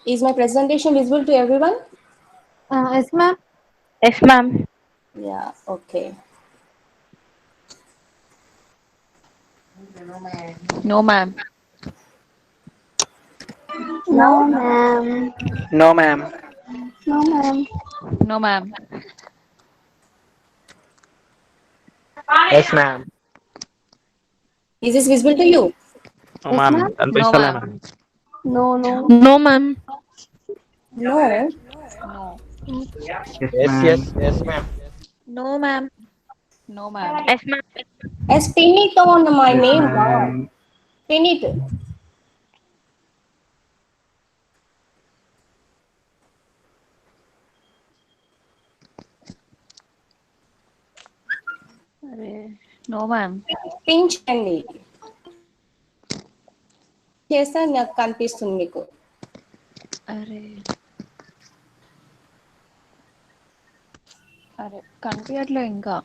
Is my presentation visible to everyone? Yes, ma'am. Yes, ma'am. Yeah, okay. No, ma'am. Now, No, ma'am. No, ma'am. No, ma'am. No, ma'am. Yes, ma'am. is this visible to you? Yes, Ma'am, ma'am. No, కనిపిస్తలే ma'am. ma'am. No, no. No, ma'am. No. No. Yes, yes, yes, ma'am. No, ma'am. No, ma'am. Yes, ma'am. As pin it on my Yes, name bar. ma'am. Pin it. No, ma'am. Pin చేయండి. చేస్తే నాకు కనిపిస్తుంది మీకు. అరే అరే కనిపించట్లే ఇంకా.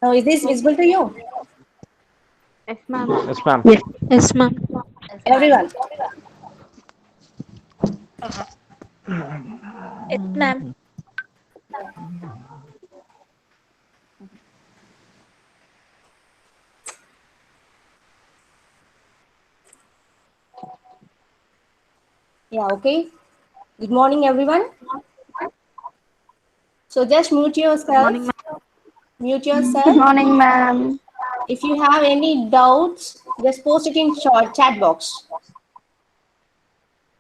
Now, is this visible to you? Yes, ma'am. Yes, ma'am. Yes. Yes, ma'am. Yes, ma'am. Everyone. Yes, ma'am. Yeah, okay. Good morning, everyone. So just mute Good morning, yourself. ma'am. Mute Good yourself. morning, ma'am. If you have any doubts, just post it in chat box.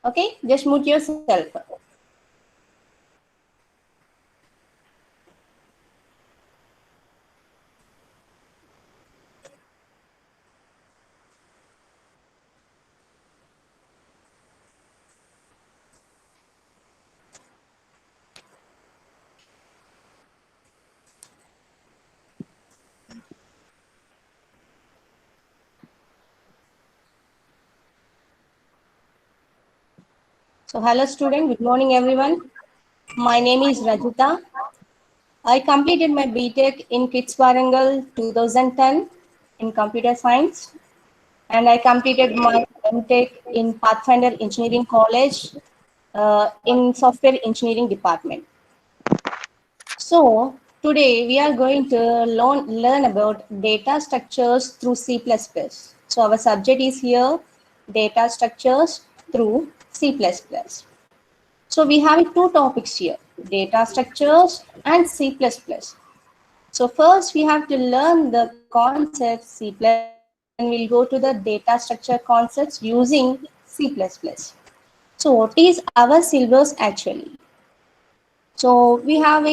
Okay, just mute yourself. So hello student, good morning everyone. My name is Rajita. I completed my BTech in KITS Warangal 2010 in computer science, and I completed my MTech in Pathfinder Engineering College in software engineering department. So today we are going to learn about data structures through C++. So our subject is here, data structures through C++. So we have two topics here, data structures and C++. So first we have to learn the concept C++, then we'll go to the data structure concepts using C++. So what is our syllabus actually? So we have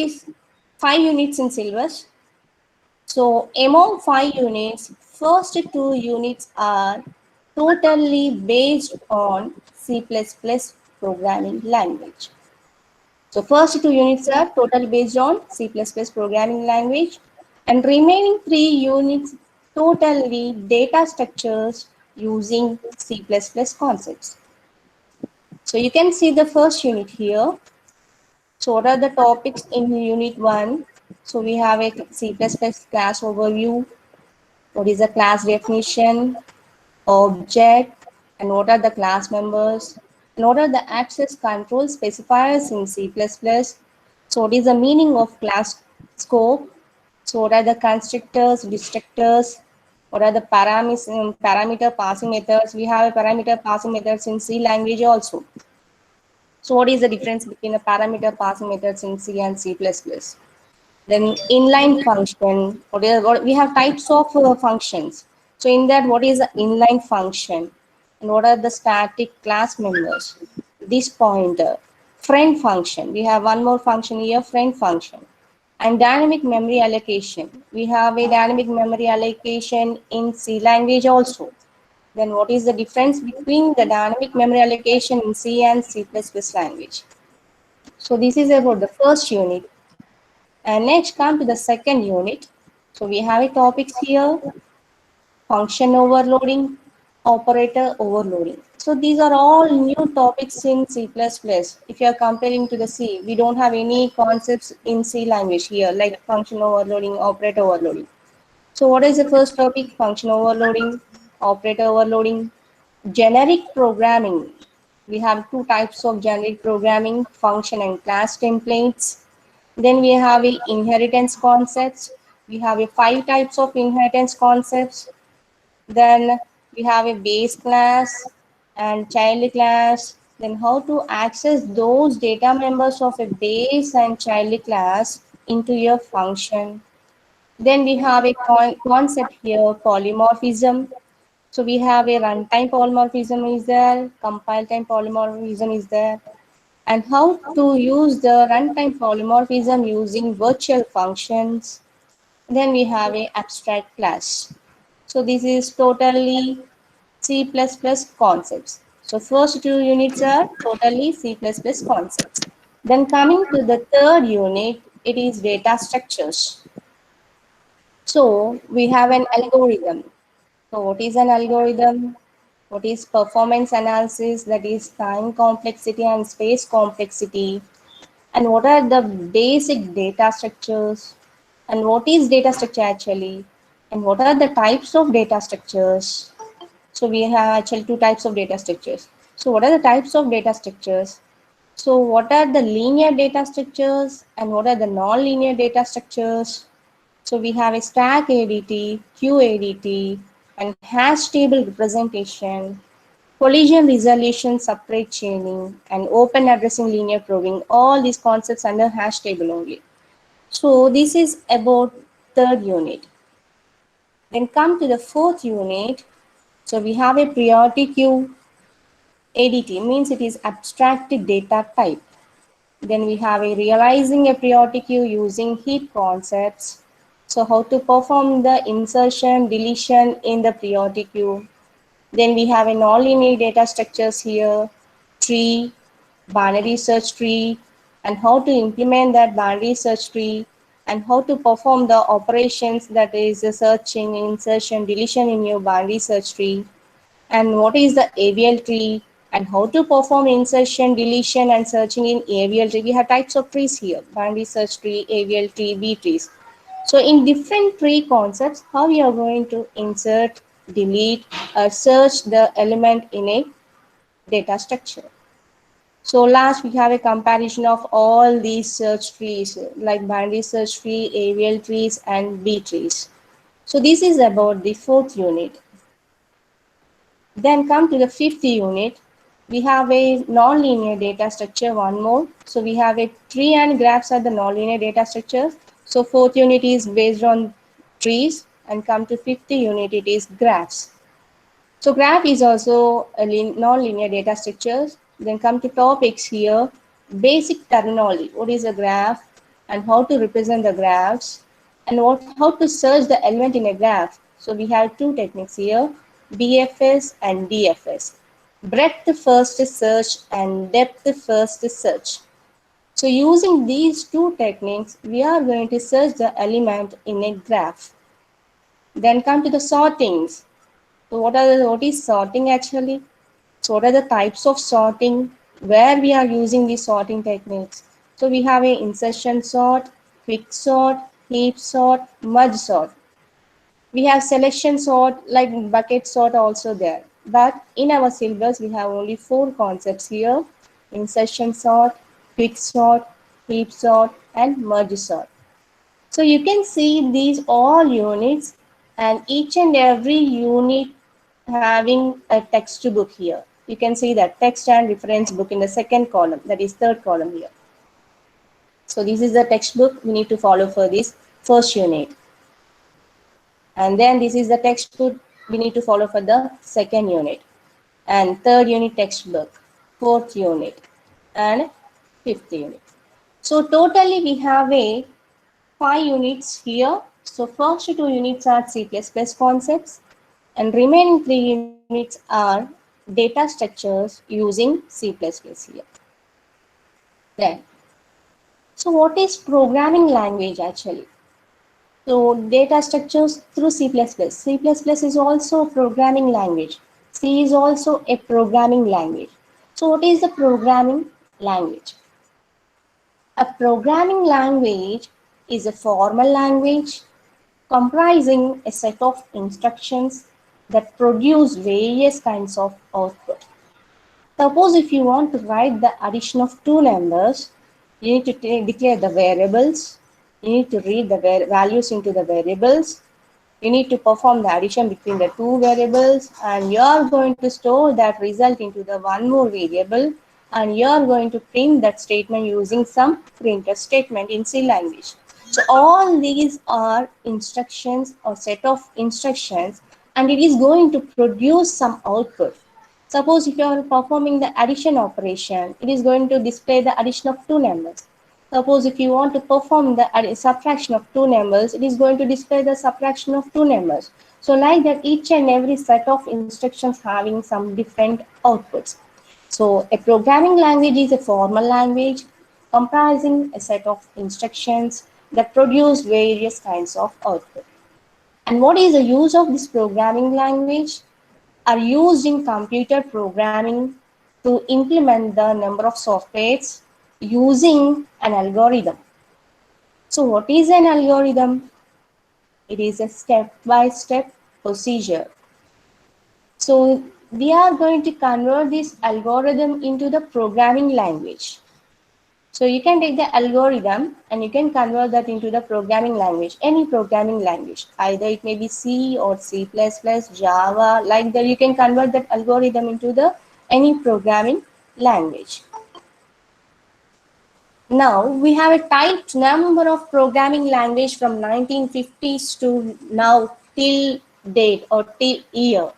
5 units in syllabus. So among 5 units, first 2 units are totally based on C++ programming language. So first 2 units are totally based on C++ programming language, and remaining 3 units totally data structures using C++ concepts. So you can see the first unit here. So what are the topics in unit 1? So we have a C++ class overview. What is the class definition, object, and what are the class members, and what are the access control specifiers in C++. So what is the meaning of class scope? So what are the constructors, destructors, what are the parameter passing methods? We have a parameter passing methods in C language also. So what is the difference between a parameter passing methods in C and C++? Then inline function, what we have types of functions. So in that, what is the inline function? And what are the static class members? This pointer, friend function. We have one more function here, friend function. And dynamic memory allocation. We have a dynamic memory allocation in C language also. Then what is the difference between the dynamic memory allocation in C and C++ language? So this is about the first unit. And next come to the second unit. So we have a topics here, function overloading, operator overloading. So these are all new topics in C++. If you are comparing to the C, we don't have any concepts in C language here, like function overloading, operator overloading. So what is the first topic? Function overloading, operator overloading, generic programming. We have two types of generic programming, function and class templates. Then we have a inheritance concepts. We have a 5 types of inheritance concepts. Then we have a base class and child class. Then how to access those data members of a base and child class into your function. Then we have a concept here, polymorphism. So we have a runtime polymorphism is there, compile time polymorphism is there, and how to use the runtime polymorphism using virtual functions. Then we have a abstract class. So this is totally C++ concepts. So first 2 units are totally C++ concepts. Then coming to the third unit, it is data structures. So we have an algorithm. So what is an algorithm? What is performance analysis? That is time complexity and space complexity. And what are the basic data structures? And what is data structure actually? And what are the types of data structures? So we have actually 2 types of data structures. So what are the types of data structures? So what are the linear data structures and what are the non-linear data structures? So we have a stack ADT, QADT, and hash table representation, collision resolution, separate chaining, and open addressing linear probing. All these concepts under hash table only. So this is about third unit. Then come to the fourth unit. So we have a priority queue. ADT means it is abstracted data type. Then we have a realizing a priority queue using heap concepts. So how to perform the insertion, deletion in the priority queue. Then we have a non-linear data structures here, tree, binary search tree, and how to implement that binary search tree, and how to perform the operations, that is the searching, insertion, deletion in your binary search tree, and what is the AVL tree, And how to perform insertion, deletion, and searching in AVL tree. We have types of trees here: binary search tree, AVL tree, B trees. So in different tree concepts, how we are going to insert, delete, or search the element in a data structure. So last we have a comparison of all these search trees like binary search tree, AVL trees, and B trees. So this is about the fourth unit. Then come to the fifth unit. We have a nonlinear data structure, one more. So we have a tree and graphs are the nonlinear data structures. So fourth unit is based on trees, and come to fifth unit, it is graphs. So graph is also a non-linear data structures. Then come to topics here, basic terminology. What is a graph and how to represent the graphs, and how to search the element in a graph. So we have two techniques here, BFS and DFS. Breadth first search and depth first search. So using these two techniques, we are going to search the element in a graph. Then come to the sortings. So what is sorting actually? So what are the types of sorting? Where we are using these sorting techniques? So we have a insertion sort, quick sort, heap sort, merge sort. We have selection sort like bucket sort also there. But in our syllabus, we have only 4 concepts here: insertion sort, quick sort, heap sort, and merge sort. So you can see these all units, and each and every unit having a textbook here. You can see that text and reference book in the second column, that is third column here. So this is the textbook we need to follow for this first unit. And then this is the textbook we need to follow for the second unit. And third unit textbook, fourth unit, and fifth unit. So totally we have a 5 units here. So first 2 units are C++ concepts, and remaining 3 units are data structures using C++ here. Then, so what is programming language actually? So data structures through C++. C++ is also a programming language. C is also a programming language. So what is the programming language? A programming language is a formal language comprising a set of instructions that produce various kinds of output. Suppose if you want to write the addition of 2 numbers, you need to declare the variables, you need to read the values into the variables, you need to perform the addition between the 2 variables, and you are going to store that result into the one more variable, and you are going to print that statement using some printf statement in C language. So all these are instructions or set of instructions, and it is going to produce some output. Suppose if you are performing the addition operation, it is going to display the addition of 2 numbers. Suppose if you want to perform the subtraction of 2 numbers, it is going to display the subtraction of 2 numbers. So like that, each and every set of instructions having some different outputs. So a programming language is a formal language comprising a set of instructions that produce various kinds of output. And what is the use of this programming language? Are used in computer programming to implement the number of softwares using an algorithm. So what is an algorithm? It is a step-by-step procedure. So we are going to convert this algorithm into the programming language. So you can take the algorithm and you can convert that into the programming language, any programming language. Either it may be C or C++, Java, like that you can convert that algorithm into the any programming language. Now we have a typed number of programming language from 1950s to now till date or till year.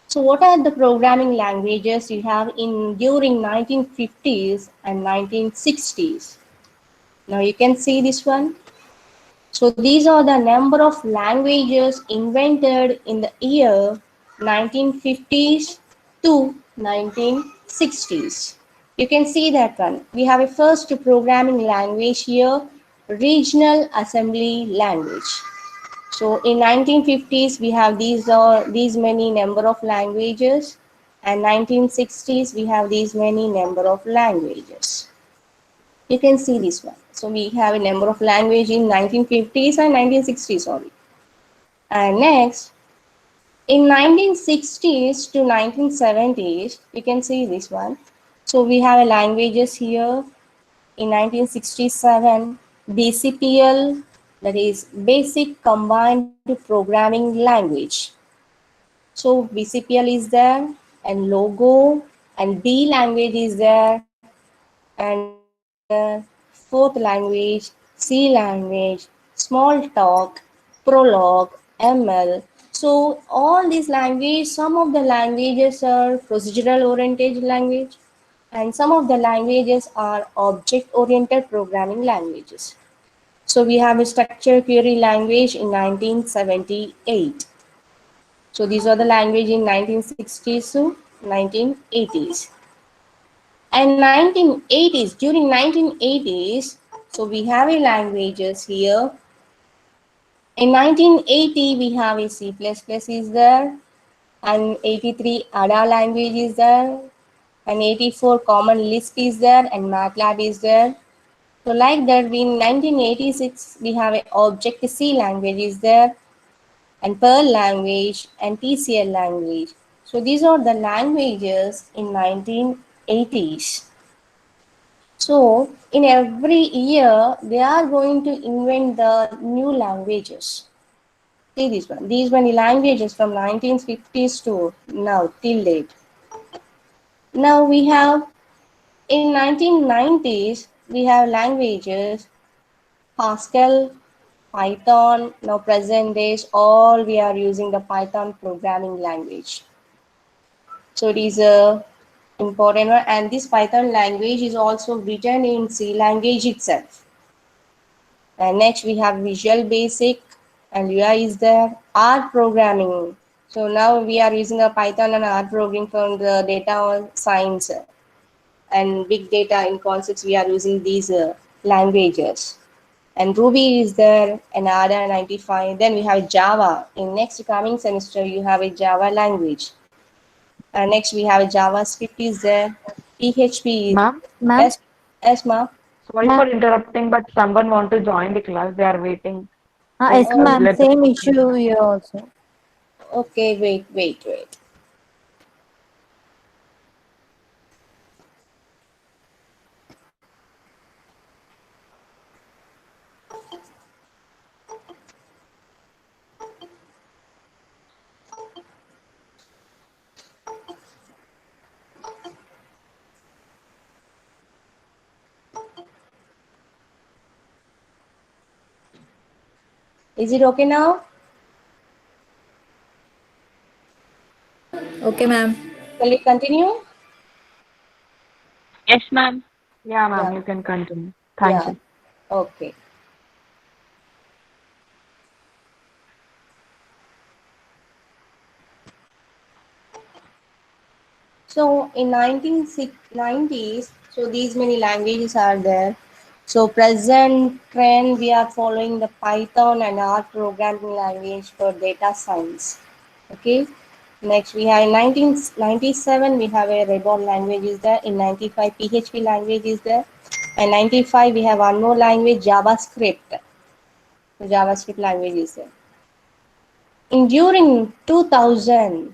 So what are the programming languages you have during 1950s and 1960s? Now you can see this one. So these are the number of languages invented in the year 1950s to 1960s. You can see that one. We have a first programming language here, regional assembly language. So in 1950s, we have these many number of languages. And 1960s, we have these many number of languages. You can see this one. So we have a number of language in 1950s and 1960s only. And next, in 1960s to 1970s, you can see this one. So we have a languages here. In 1967, BCPL, that is Basic Combined Programming Language. So BCPL is there, and Logo, and B language is there, and fourth language, C language, Smalltalk, Prolog, ML. So all these languages, some of the languages are procedural oriented language, and some of the languages are object oriented programming languages. So we have a structured query language in 1978. So these are the language in 1960s to 1980s. And 1980s, during 1980s, so we have a languages here. In 1980, we have a C++ is there, and 83 ADA language is there, and 84 Common Lisp is there, and MATLAB is there. So like that, in 1986, we have a Objective-C language is there, and Perl language, and TCL language. So these are the languages in 1980s. So in every year, they are going to invent the new languages. See this one. These many languages from 1950s to now till date. Now we have in 1990s we have languages Pascal, Python. Now present days all we are using the Python programming language. So it is a important one, and this Python language is also written in C language itself. And next we have Visual Basic, and UI is there. R programming. So now we are using a Python and R programming from the data science and big data in concepts. We are using these languages. And Ruby is there, and ADA 95. Then we have Java. In next coming semester, you have a Java language. And next we have a JavaScript is there. PHP is Ma'am? yes, yes, ma'am. Sorry for interrupting, but someone want to join the class. They are waiting. Yes, Oh, ma'am. Let the Same issue here also. okay, wait. Is it okay now? Okay, ma'am. Shall we continue? Yes, ma'am. Yeah, Yeah, ma'am. You can continue. Thank yeah. you. Okay. So in 1990s, so these many languages are there. So present trend, we are following the Python and R programming language for data science. Okay. Next we have in 1997, we have a Reborn language is there. In 95, PHP language is there. And 95, we have one more language, JavaScript. So JavaScript language is there. In during 2000,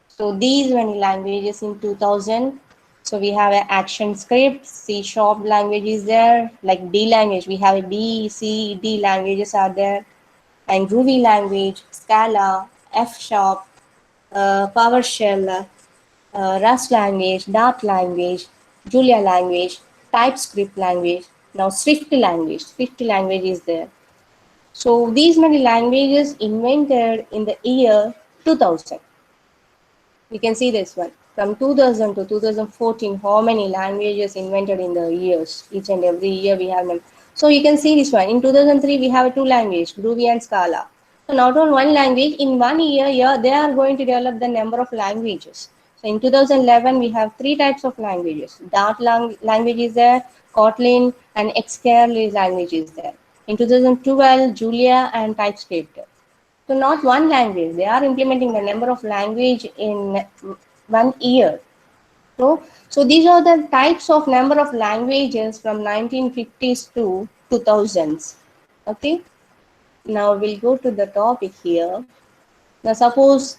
so these many languages in 2000. So we have an Action Script, C# language is there, like D language. We have a B, C, D languages are there, and Ruby language, Scala, F#, PowerShell, Rust language, Dart language, Julia language, TypeScript language. Now Swift language is there. So these many languages invented in the year 2000. We can see this one. From 2000 to 2014, how many languages invented in the years? Each and every year we have them. So you can see this one. In 2003, we have two languages, Groovy and Scala. So not on one language, in 1 year, they are going to develop the number of languages. So in 2011, we have three types of languages. Dart language is there, Kotlin, and Xcale language is there. In 2012, Julia and TypeScript. So not one language. They are implementing the number of language in 1 year. So these are the types of number of languages from 1950s to 2000s. Okay. Now we'll go to the topic here. Now suppose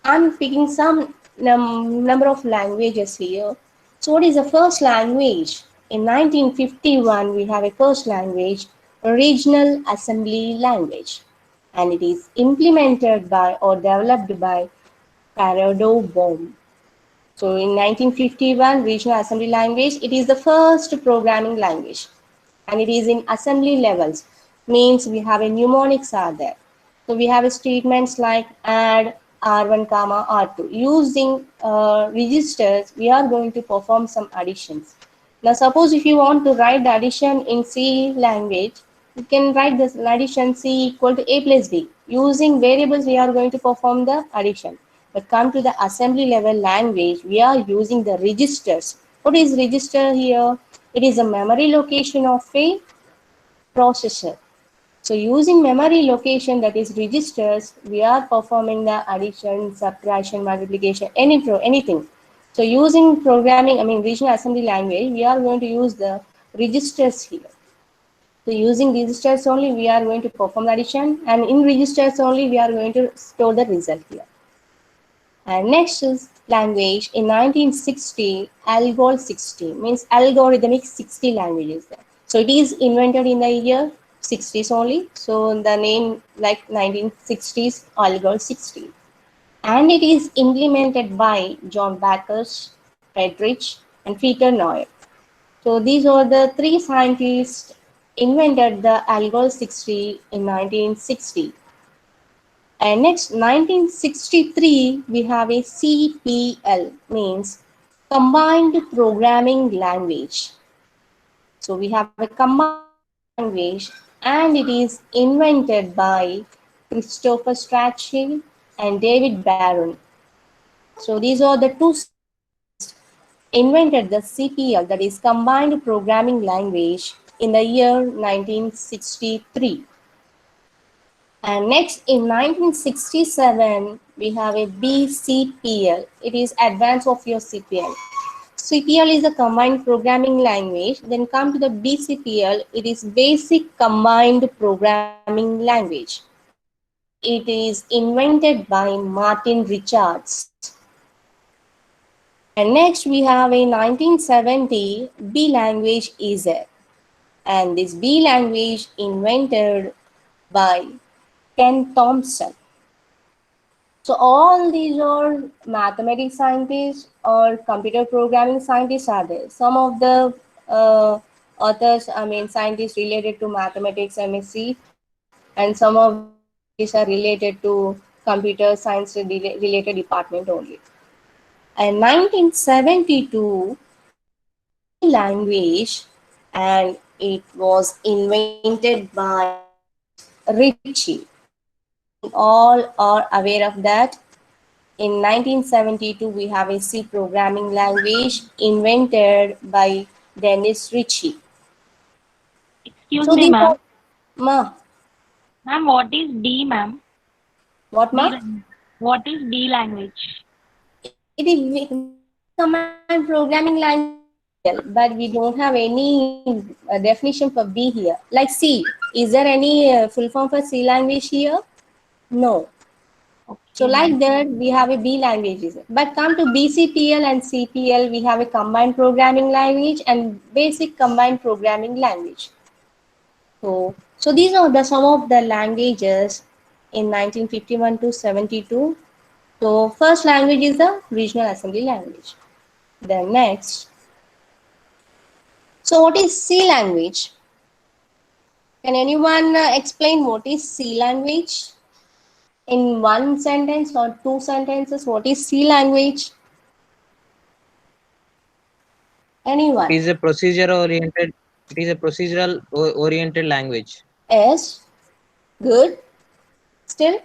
I'm picking some number of languages here. So what is the first language? In 1951, we have a first language, Regional Assembly Language, and it is implemented by or developed by Parado Bohm. So in 1951, Regional Assembly Language, it is the first programming language, and it is in assembly levels, means we have a mnemonics are there. So we have statements like add R1 comma R2. Using registers, we are going to perform some additions. Now suppose if you want to write the addition in C language, you can write this addition C equal to A plus B. Using variables, we are going to perform the addition. But come to the assembly level language, we are using the registers. What is register here? It is a memory location of a processor. So using memory location, that is registers, we are performing the addition, subtraction, multiplication, anything. So using programming, regional assembly language, we are going to use the registers here. So using registers only, we are going to perform the addition, and in registers only, we are going to store the result here. And next is language. In 1960, ALGOL 60 means algorithmic 60 languages there. So it is invented in the year 60s only. So the name like 1960s ALGOL 60. And it is implemented by John Backus, Friedrich, and Peter Neuer. So these are the three scientists invented the ALGOL 60 in 1960. And next, 1963, we have a CPL, means Combined Programming Language. So we have a combined language, and it is invented by Christopher Strachey and David Barron. So these are the two invented the CPL, that is Combined Programming Language, in the year 1963. And next, in 1967, we have a BCPL. It is advance of your CPL. CPL is a combined programming language. Then come to the BCPL. It is basic combined programming language. It is invented by Martin Richards. And next, we have a 1970 B language is there. And this B language invented by Ken Thompson. So all these are mathematics scientists or computer programming scientists are there. Some of the authors, scientists related to mathematics, MSc, and some of these are related to computer science related department only. And 1972 language, and it was invented by Ritchie. All are aware of that. In 1972, we have a C programming language invented by Dennis Ritchie. Excuse me, ma'am. Ma'am, What is D, ma'am? what, ma'am? What is D language? It is command programming language, but we don't have any definition for B here. Like C, is there any full form for C language here? No. Okay. So like that, we have a B languages. But come to BCPL and CPL, we have a combined programming language and basic combined programming language. So these are the some of the languages in 1951 to 72. So first language is the regional assembly language. Then next. So what is C language? Can anyone explain what is C language? In one sentence or two sentences, what is C language? Anyone? It is a procedure-oriented. It is a procedural-oriented language. Yes. Good. Still?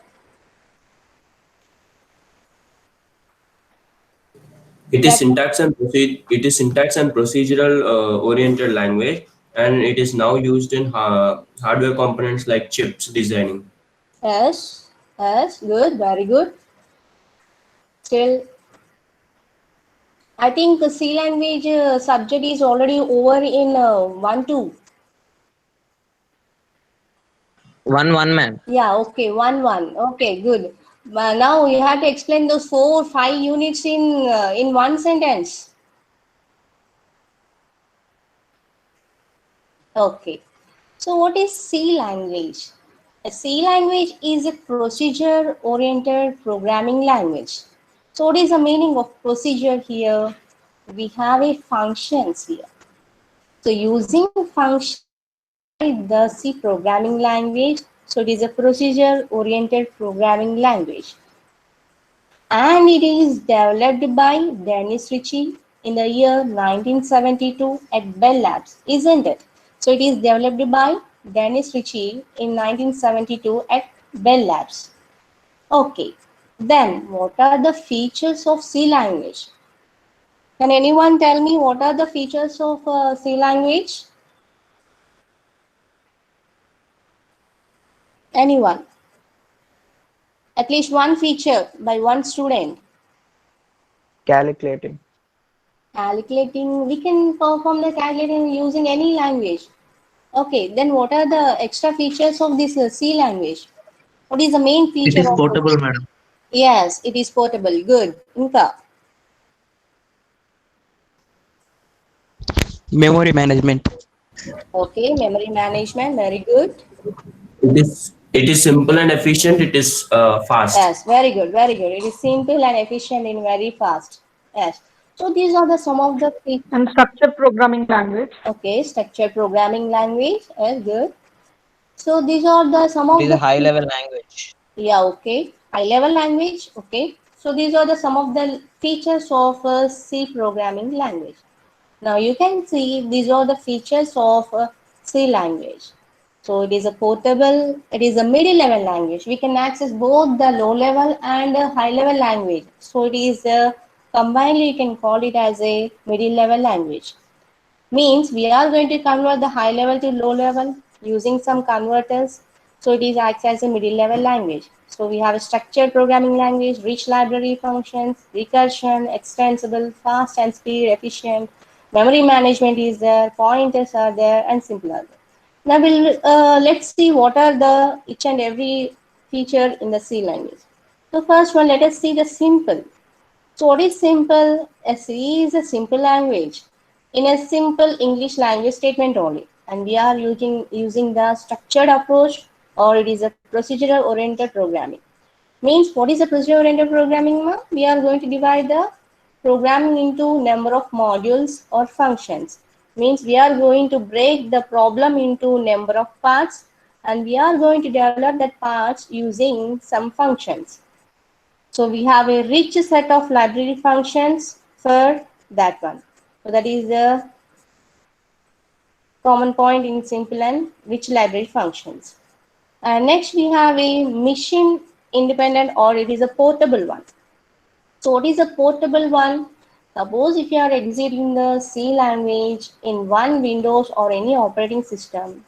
It is syntax and procedural oriented language, and it is now used in hardware components like chips designing. Yes. Yes. Good. Very good. Still? I think the C language subject is already over in 1-2. 1-1, ma'am. Yeah, okay, 1-1. Okay, good. Now you have to explain those 4-5 units in one sentence. Okay. So what is C language? A C language is a procedure-oriented programming language. So what is the meaning of procedure here? We have a functions here. So using function the C programming language. So it is a procedure-oriented programming language. And it is developed by Dennis Ritchie in the year 1972 at Bell Labs, isn't it? So it is developed by Dennis Ritchie in 1972 at Bell Labs. Okay, then what are the features of C language? Can anyone tell me what are the features of C language? Anyone? At least one feature by one student. Calculating. Calculating, we can perform the calculating using any language. Okay, then what are the extra features of this C language? What is the main It feature is of portable, it? madam. Yes, it is portable. Good. Inka. Memory management. Okay, memory management. Very good. It is simple and efficient. It is fast. Yes, very good. Very good. It is simple and efficient and very fast. Yes. So these are the some of the features. And structured programming language. Okay, structured programming language. Yes, good. So these are the some It of is the a high level language. yeah, okay. High level language, okay. So these are the some of the features of C programming language. Now you can see these are the features of C language. So it is a portable, it is a middle level language. We can access both the low level and high level language. So it is combined, you can call it as a middle level language. Means we are going to convert the high level to low level using some converters. So it is acts as a middle level language. So we have a structured programming language, rich library functions, recursion, extensible, fast and speed, efficient. Memory management is there, pointers are there, and simpler. Now let's see what are the each and every feature in the C language. So first one, let us see the simple. So what is simple? A C is a simple language in a simple English language statement only. And we are using the structured approach, or it is a procedural oriented programming. Means what is a procedural oriented programming? We are going to divide the programming into number of modules or functions. Means we are going to break the problem into number of parts, and we are going to develop that parts using some functions. So we have a rich set of library functions for that one. So that is the common point in simple and rich library functions. And next we have a machine independent, or it is a portable one. So what is a portable one? Suppose if you are executing the C language in one Windows or any operating system,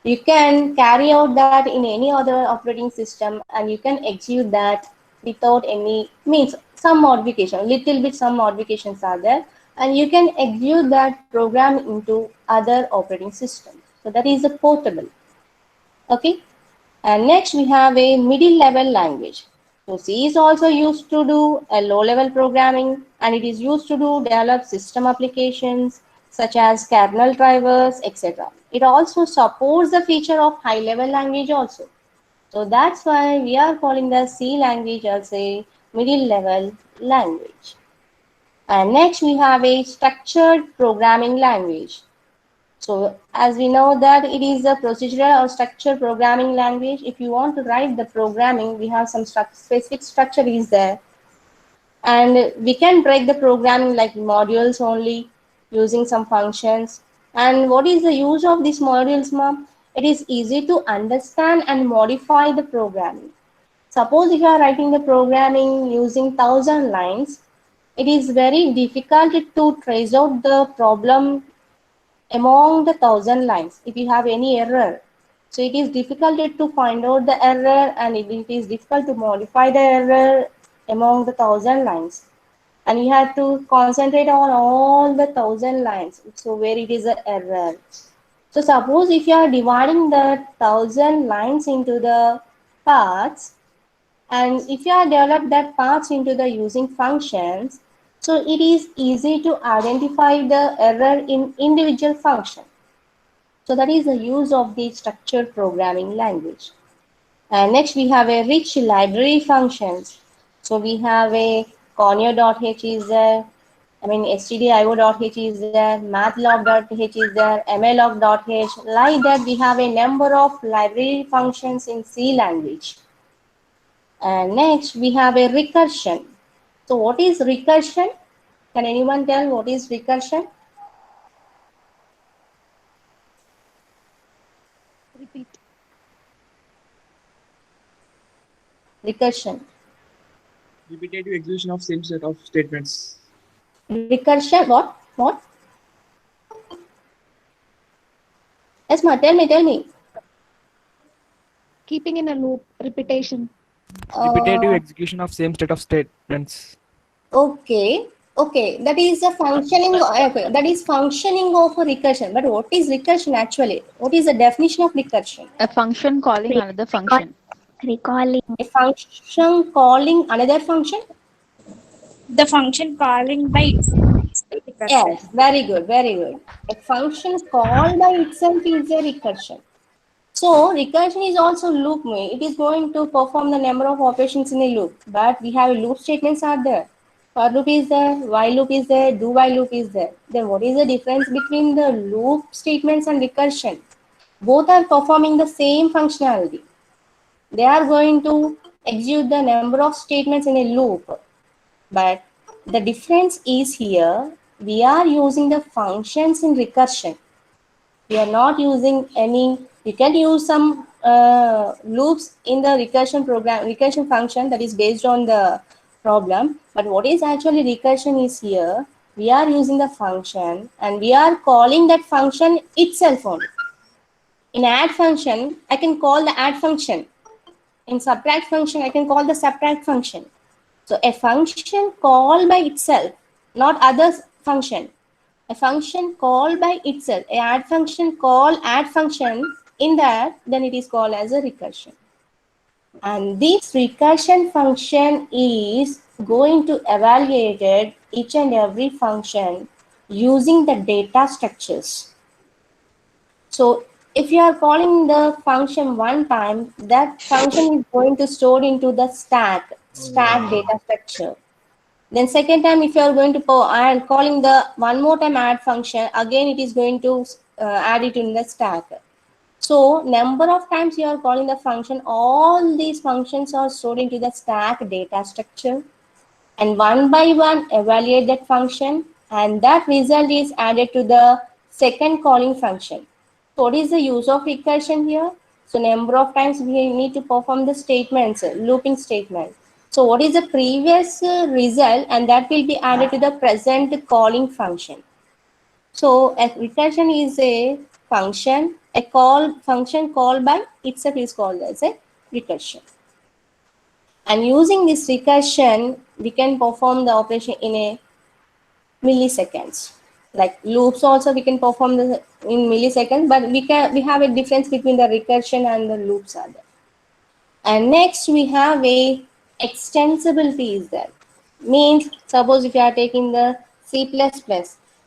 you can carry out that in any other operating system, and you can execute that without any means some modification, little bit some modifications are there, and you can execute that program into other operating systems. So that is a portable. Okay. And next we have a middle level language. So C is also used to do a low level programming, and it is used to do develop system applications such as kernel drivers, etc. It also supports the feature of high level language also. So that's why we are calling the C language as a middle level language. And next we have a structured programming language. So as we know that it is a procedural or structured programming language. If you want to write the programming, we have some specific structure is there. And we can break the programming like modules only using some functions. And what is the use of these modules, ma'am? It is easy to understand and modify the programming. Suppose if you are writing the programming using 1000 lines, it is very difficult to trace out the problem among the 1000 lines if you have any error. So it is difficult to find out the error, and it is difficult to modify the error among the 1000 lines. and you have to concentrate on all the 1,000 lines. So where it is an error. So suppose if you are dividing the 1,000 lines into the parts, and if you are developed that parts into the using functions, so it is easy to identify the error in individual function. So that is the use of the structured programming language. And next we have a rich library functions. So we have a conio.h is there, stdio.h is there, mathlog.h is there, mlog.h. Like that we have a number of library functions in C language. And next we have a recursion. So what is recursion? Can anyone tell what is recursion? Repeat. Recursion. Repetitive execution of same set of statements. Recursion, what? What? Esma, tell me. Keeping in a loop, repetition. Repetitive Uh, execution of same set of statements. okay. That is a functioning. Okay, that is functioning of a recursion. But what is recursion actually? What is the definition of recursion? A function calling another function. Recalling A function calling another function. The function calling by itself. Yes, very good. A function called by itself is a recursion. So recursion is also loop. It is going to perform the number of operations in a loop. But we have loop statements are there. For loop is there, while loop is there, do while loop is there. Then what is the difference between the loop statements and recursion? Both are performing the same functionality. They are going to execute the number of statements in a loop. But the difference is here, we are using the functions in recursion. We are not using any, you can use some loops in the recursion function that is based on the problem. But what is actually recursion is here, we are using the function and we are calling that function itself only. In add function, I can call the add function. In subtract function, I can call the subtract function. So a function called by itself, not other function. A function called by itself, a add function call add function, in that then it is called as a recursion. And this recursion function is going to evaluate each and every function using the data structures. So if you are calling the function one time, that function is going to store into the stack data structure. Then second time, if you are going to calling the one more time add function, again it is going to add it in the stack. So number of times you are calling the function, all these functions are stored into the stack data structure, and one by one evaluate that function, and that result is added to the second calling function. So what is the use of recursion here? So number of times we need to perform the statements, looping statement. So what is the previous result, and that will be added to the present calling function. So a recursion is a function, function called by itself is called as a recursion. And using this recursion, we can perform the operation in a milliseconds. Like loops also we can perform in milliseconds, but we have a difference between the recursion and the loops are there. And next we have a extensibility is there. Means suppose if you are taking the C++, C++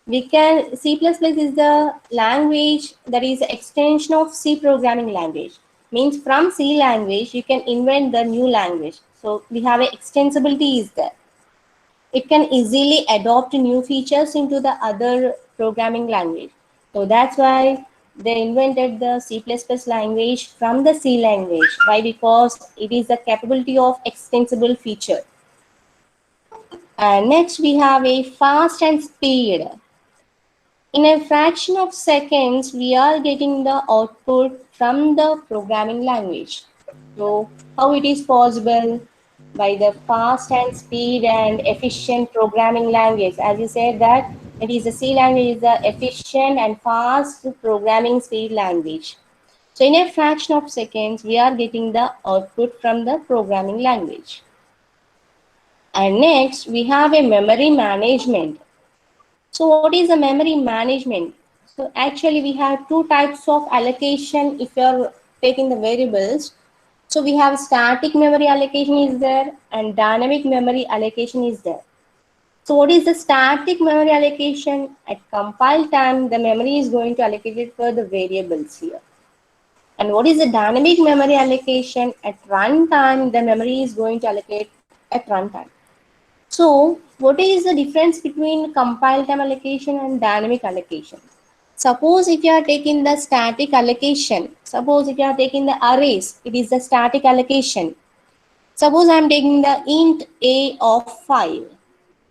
is the language that is the extension of C programming language. Means from C language you can invent the new language. So we have a extensibility is there. It can easily adopt new features into the other programming language. So that's why they invented the C++ language from the C language. Why? Because it is the capability of extensible feature. And next we have a fast and speed. In a fraction of seconds, we are getting the output from the programming language. So how it is possible? By the fast and speed and efficient programming language. As you said that it is the C language is the efficient and fast programming speed language. So in a fraction of seconds, we are getting the output from the programming language. And next, we have a memory management. So what is the memory management? So actually we have two types of allocation if you are taking the variables. So we have static memory allocation is there and dynamic memory allocation is there. So what is the static memory allocation? At compile time, the memory is going to allocate it for the variables here. And what is the dynamic memory allocation? At runtime, the memory is going to allocate at runtime. So what is the difference between compile time allocation and dynamic allocation? Suppose if you are taking the static allocation, suppose if you are taking the arrays, it is the static allocation. Suppose I am taking the int a of 5.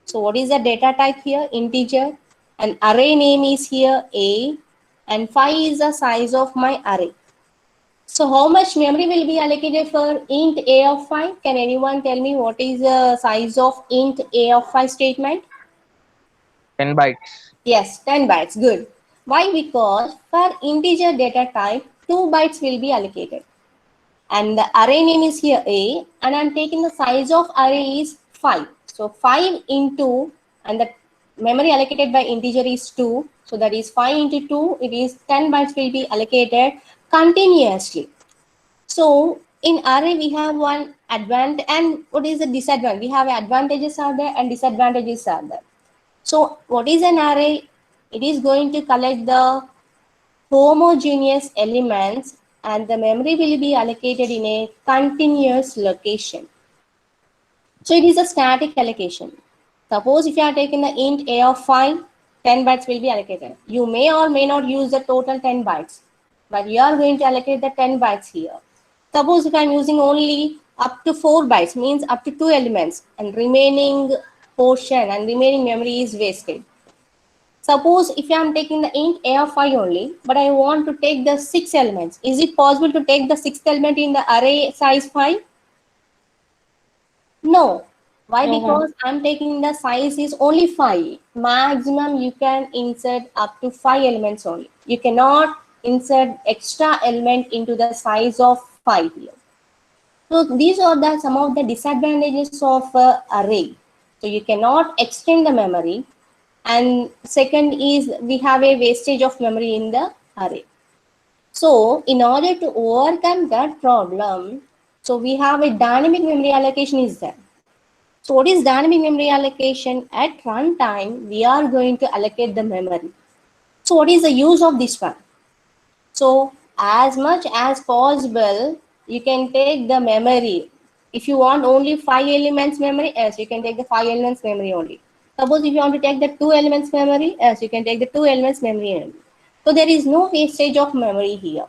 So what is the data type here? Integer. And array name is here a and 5 is the size of my array. So how much memory will be allocated for int a of 5? Can anyone tell me what is the size of int a of 5 statement? 10 bytes. Yes, 10 bytes. Good. Why? Because for integer data type, 2 bytes will be allocated. And the array name is here a and I'm taking the size of array is 5. So 5 into and the memory allocated by integer is 2. So that is 5 into 2. It is 10 bytes will be allocated continuously. So in array we have one advantage and what is the disadvantage? We have advantages are there and disadvantages are there. So what is an array? It is going to collect the homogeneous elements and the memory will be allocated in a continuous location. So it is a static allocation. Suppose if you are taking the int a of 5, 10 bytes will be allocated. You may or may not use the total 10 bytes, but you are going to allocate the 10 bytes here. Suppose if I am using only up to 4 bytes, means up to 2 elements and remaining portion and remaining memory is wasted. Suppose if I am taking the int a of 5 only, but I want to take the 6 elements. Is it possible to take the 6th element in the array size 5? No. Why? Because I am taking the size is only 5. Maximum you can insert up to 5 elements only. You cannot insert extra element into the size of 5 here. So these are the some of the disadvantages of array. So you cannot extend the memory. And second is we have a wastage of memory in the array. So in order to overcome that problem, so we have a dynamic memory allocation is there. So what is dynamic memory allocation? At runtime, we are going to allocate the memory. So what is the use of this one? So as much as possible, you can take the memory. If you want only 5 elements memory, yes, you can take the 5 elements memory only. Suppose if you want to take the 2 elements memory, yes, you can take the 2 elements memory only. So there is no wastage of memory here.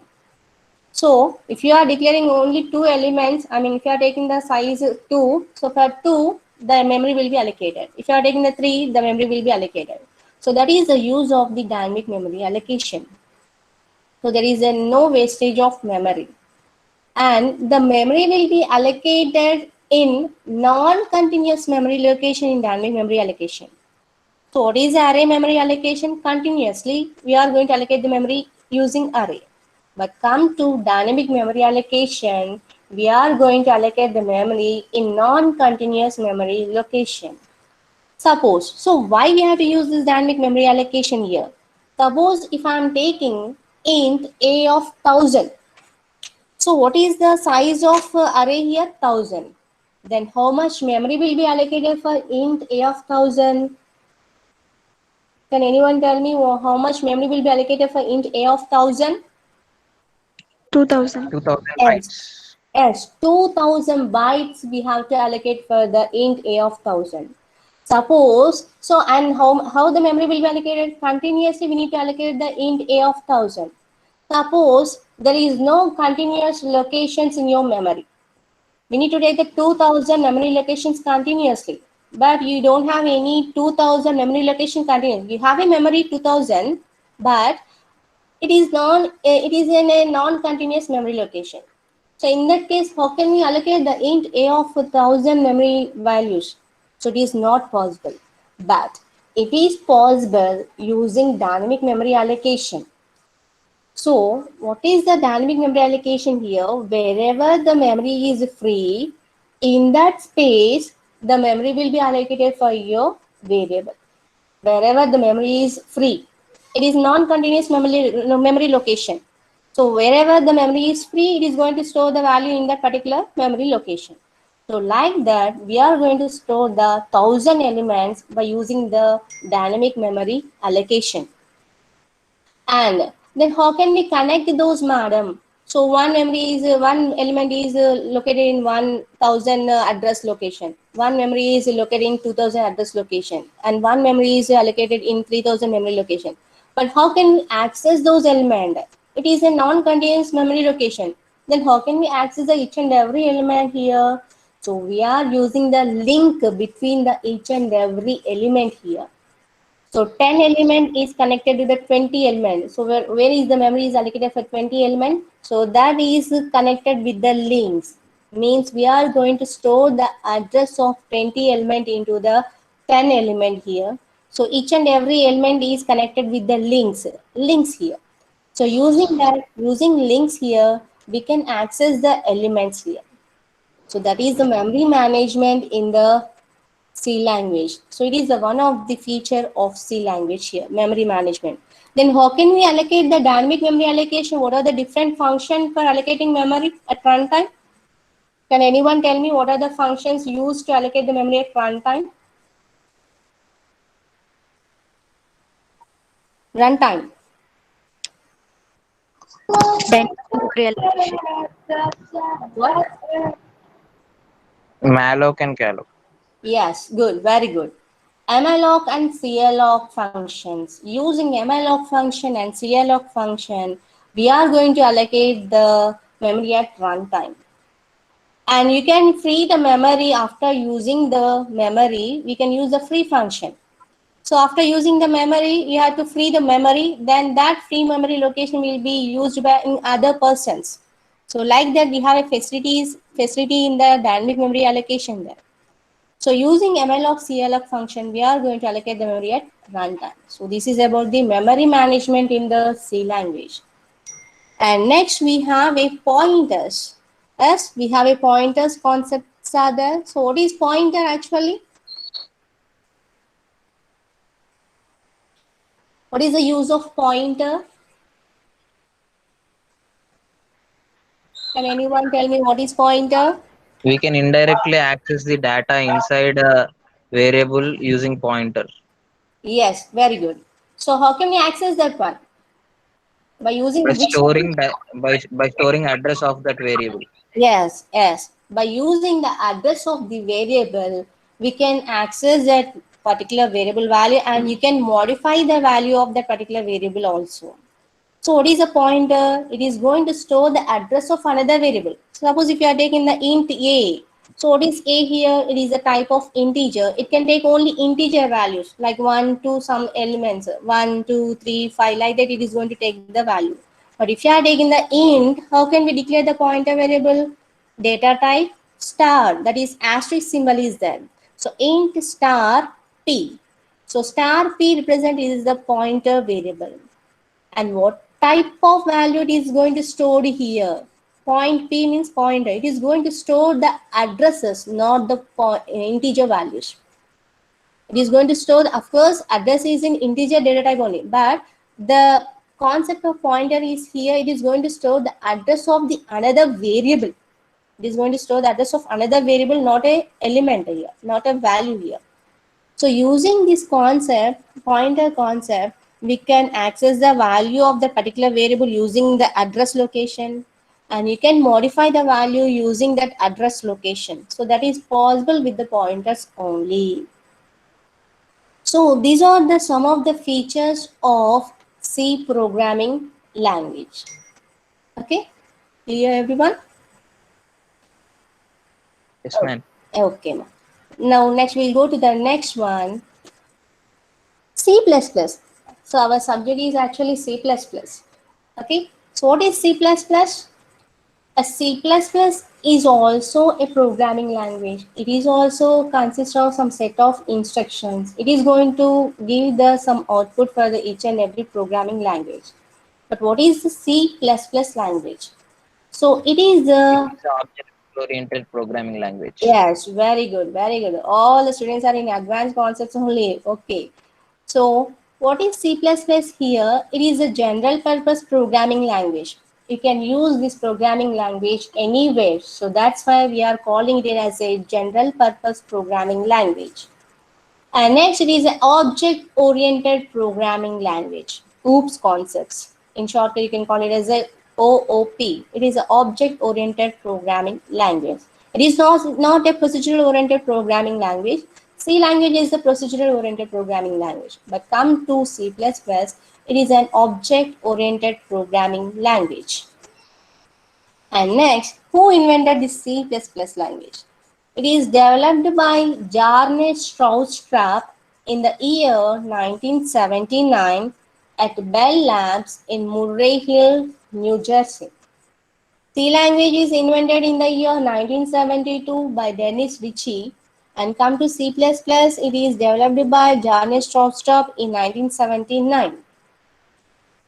So if you are declaring only 2 elements, I mean if you are taking the size 2, so for 2, the memory will be allocated. If you are taking the 3, the memory will be allocated. So that is the use of the dynamic memory allocation. So there is no wastage of memory. And the memory will be allocated in non-continuous memory location in dynamic memory allocation. So what is array memory allocation? Continuously, we are going to allocate the memory using array. But come to dynamic memory allocation, we are going to allocate the memory in non-continuous memory location. Suppose, so why we have to use this dynamic memory allocation here? Suppose if I am taking int a of 1000. So what is the size of array here? 1000. Then how much memory will be allocated for int a of 1000? Can anyone tell me how much memory will be allocated for int a of 1000? 2000. 2000 Yes. bytes. Yes, 2000 bytes we have to allocate for the int a of 1000. Suppose, so and how the memory will be allocated? Continuously we need to allocate the int a of 1000. Suppose there is no continuous locations in your memory. We need to take the 2000 memory locations continuously. But you don't have any 2000 memory location continuous. You have a memory 2000, but it is in a non-continuous memory location. So in that case, how can we allocate the int a of 1000 memory values? So it is not possible. But it is possible using dynamic memory allocation. So what is the dynamic memory allocation here? Wherever the memory is free, in that space, the memory will be allocated for your variable. Wherever the memory is free, it is non-continuous memory location. So wherever the memory is free, it is going to store the value in that particular memory location. So like that, we are going to store the 1000 elements by using the dynamic memory allocation. And then how can we connect those, madam? So one element is located in 1000 address location. One memory is located in 2000 address location, and one memory is allocated in 3000 memory location. But how can we access those elements? It is a non-continuous memory location. Then how can we access each and every element here? So we are using the link between the each and every element here. So 10 element is connected to the 20 element. So where is the memory is allocated for 20 element? So that is connected with the links. Means we are going to store the address of 20 element into the 10 element here. So each and every element is connected with the links here. So using links here, we can access the elements here. So that is the memory management in the C language. So it is one of the feature of C language here, memory management. Then how can we allocate the dynamic memory allocation? What are the different functions for allocating memory at runtime? Can anyone tell me what are the functions used to allocate the memory at runtime? Runtime. What? malloc and calloc. Yes, good, very good. Malloc and calloc functions. Using malloc function and calloc function, we are going to allocate the memory at runtime. And you can free the memory after using the memory. We can use the free function. So after using the memory, you have to free the memory. Then that free memory location will be used by other persons. So like that, we have a facility in the dynamic memory allocation there. So using malloc calloc function, we are going to allocate the memory at runtime. So this is about the memory management in the C language. And next we have a pointers. Yes, we have a pointers concepts are there. So what is pointer actually? What is the use of pointer? Can anyone tell me what is pointer? We can indirectly access the data inside a variable using pointer. Yes, very good. So how can we access that one? By using By which? by storing address of that variable. Yes. By using the address of the variable, we can access that particular variable value, and you can modify the value of that particular variable also. So what is a pointer? It is going to store the address of another variable. Suppose if you are taking the int a. So what is a here? It is a type of integer. It can take only integer values like 1, 2, some elements, 1, 2, 3, 5, like that it is going to take the value. But if you are taking the int, how can we declare the pointer variable? Data type star, that is asterisk symbol is there. So int star p. So star p represent is the pointer variable. And what type of value it is going to store here? Point p means pointer. It is going to store the addresses, not the integer values. It is going to store, of course, address is in integer data type only, but the concept of pointer is here. It is going to store the address of the another variable. It is going to store the address of another variable, not a element here, not a value here. So using this concept, pointer concept, we can access the value of the particular variable using the address location, and you can modify the value using that address location. So that is possible with the pointers only. So these are the some of the features of C programming language. Okay, clear everyone? Yes, ma'am. Okay, ma'am. Now next we'll go to the next one. C++. So our subject is actually C++. Okay, so what is C++? A C++ is also a programming language. It is also consists of some set of instructions. It is going to give some output for the each and every programming language. But what is the C++ language? So it is Oriented programming language. Yes, very good, very good. All the students are in advanced concepts only. Okay. So, what is C++ here? It is a general purpose programming language. You can use this programming language anywhere. So, that's why we are calling it as a general purpose programming language. And next, it is an object oriented programming language. OOPS concepts. In short, you can call it as a OOP. It is an object oriented programming language. It is not a procedural oriented programming language. C language is a procedural oriented programming language. But come to C++, it is an object oriented programming language. And next, who invented the C++ language? It is developed by Jarnett Stroustrup in the year 1979 at Bell Labs in Murray Hill, New Jersey. C language is invented in the year 1972 by Dennis Ritchie, and come to C++, it is developed by Jarnett Stroustrup in 1979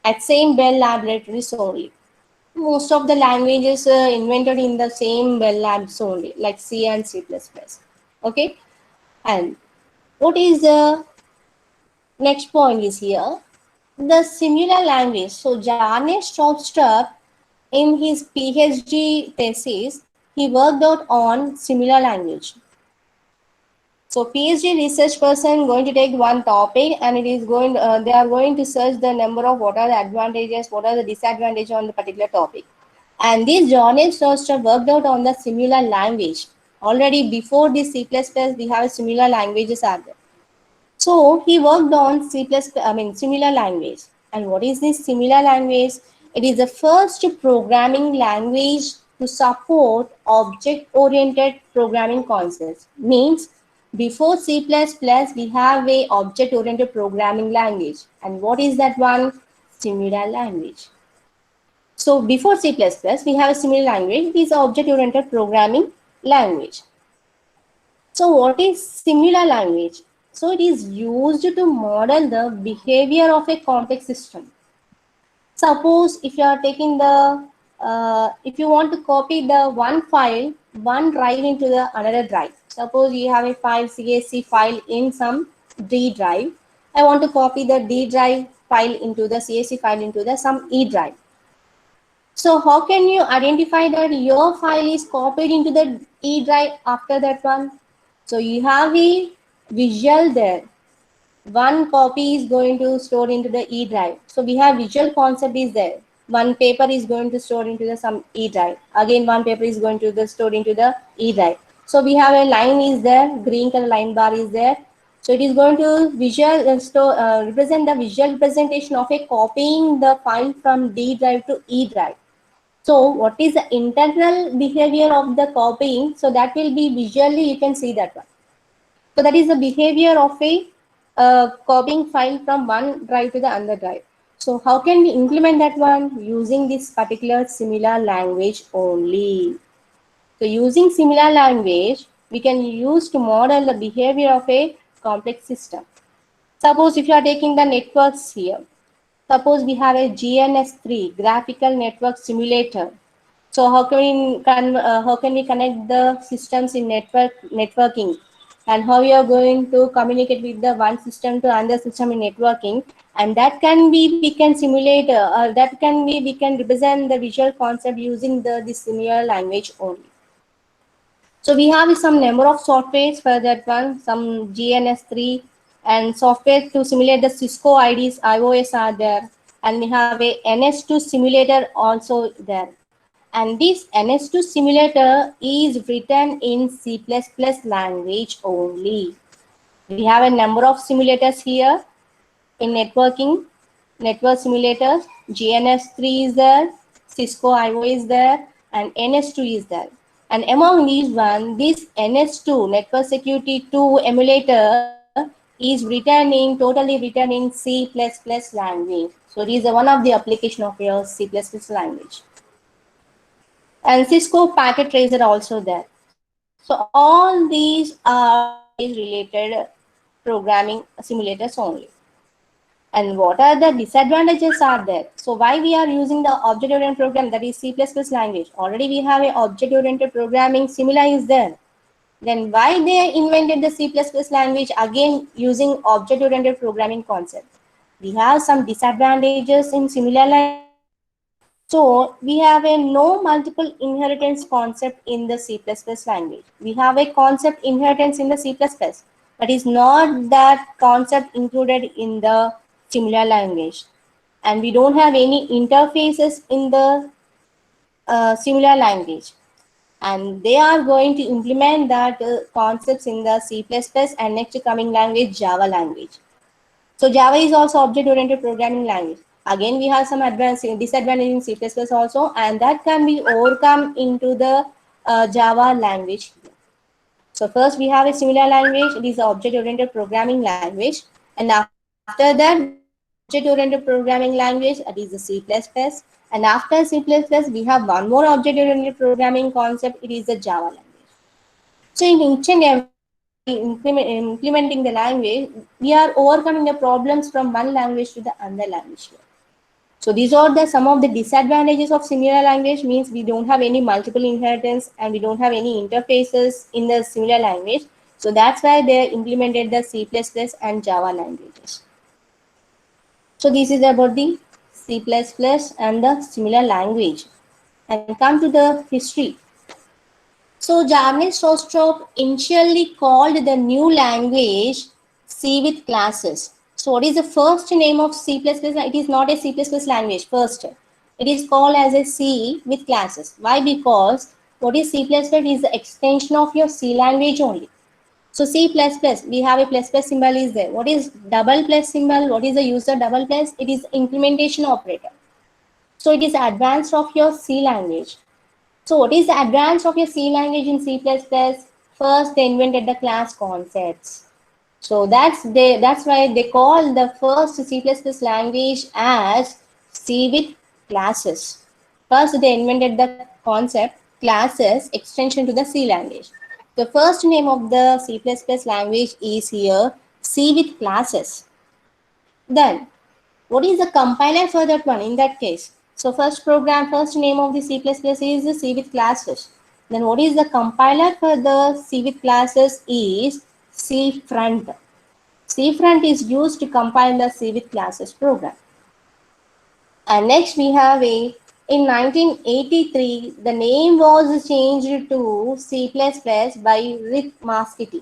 at same Bell Laboratories only. Most of the languages invented in the same Bell Labs only, like C and C++. Okay, and what is the next point is here? The similar language. So Jarnett Stroustrup, in his PhD thesis, he worked out on similar language. So PhD research person going to take one topic, and it is going. They are going to search the number of what are the advantages, what are the disadvantages on the particular topic. And this Jarnett Stroustrup worked out on the similar language. Already before this C++, we have similar languages are there. So he worked on similar language. And what is this similar language? It is the first programming language to support object-oriented programming concepts. Means before C++, we have a object-oriented programming language. And what is that one? Similar language. So before C++, we have a similar language. It is object-oriented programming language. So what is similar language? So it is used to model the behavior of a complex system. Suppose if you are taking the, if you want to copy the one file, one drive into the another drive. Suppose you have a file, CSC file in some D drive. I want to copy the D drive file into the CSC file into the some E drive. So how can you identify that your file is copied into the E drive after that one? So you have a visual there. One copy is going to store into the E drive. So we have visual concept is there. One paper is going to store into the some E drive. Again, one paper is going to store into the E drive. So we have a line is there, green color line bar is there. So it is going to represent the visual representation of a copying the file from D drive to E drive. So what is the internal behavior of the copying? So that will be visually, you can see that one. So that is the behavior of a copying file from one drive to the other drive. So how can we implement that one? Using this particular similar language only. So using similar language, we can use to model the behavior of a complex system. Suppose if you are taking the networks here. Suppose we have a GNS3, Graphical Network Simulator. So how can we connect the systems in networking, and how we are going to communicate with the one system to another system in networking, and that can be we can simulate we can represent the visual concept using this similar language only. So we have some number of softwares for that one, some GNS3 and software to simulate the Cisco IDs, iOS are there, and we have a NS2 simulator also there. And this NS2 simulator is written in C++ language only. We have a number of simulators here in networking, network simulators, GNS3 is there, Cisco IO is there, and NS2 is there. And among these one, this NS2, Network Security 2 emulator, is totally written in C++ language. So it is one of the application of your C++ language. And Cisco Packet Tracer also there. So all these are related programming simulators only. And what are the disadvantages are there? So why we are using the object-oriented program, that is C++ language? Already we have a object-oriented programming, Simula is there. Then why they invented the C++ language again using object-oriented programming concept? We have some disadvantages in Simula language. So we have a no multiple inheritance concept in the C++ language. We have a concept inheritance in the C++, but is not that concept included in the Simula language. And we don't have any interfaces in the Simula language. And they are going to implement that concepts in the C++ and next coming language, Java language. So Java is also object-oriented programming language. Again, we have some disadvantage in C++ also, and that can be overcome into the Java language. So first we have a similar language. It is an object-oriented programming language, and after that we have object-oriented programming language. It is the C++, and after C++ we have one more object-oriented programming concept. It is the Java language. So in each and every implementing the language, we are overcoming the problems from one language to the other language. So these are the some of the disadvantages of similar language, means we don't have any multiple inheritance and we don't have any interfaces in the similar language. So that's why they implemented the C++ and Java languages. So this is about the C++ and the similar language. And come to the history. So Jarvis Ostrov initially called the new language C with classes. So what is the first name of C++? It is not a C++ language first. It is called as a C with classes. Why? Because what is C++ is the extension of your C language only. So C++, we have a plus plus symbol is there. What is double plus symbol? What is the user double plus? It is implementation operator. So it is advanced of your C language. So what is the advance of your C language in C++? First, they invented the class concepts. So that's why they call the first C++ language as C with classes. First, they invented the concept classes extension to the C language. The first name of the C++ language is here C with classes. Then what is the compiler for that one in that case? So first name of the C++ is C with classes. Then what is the compiler for the C with classes is C front. C front is used to compile the C with classes program. And next we have in 1983, the name was changed to C++ by Rick Mascati.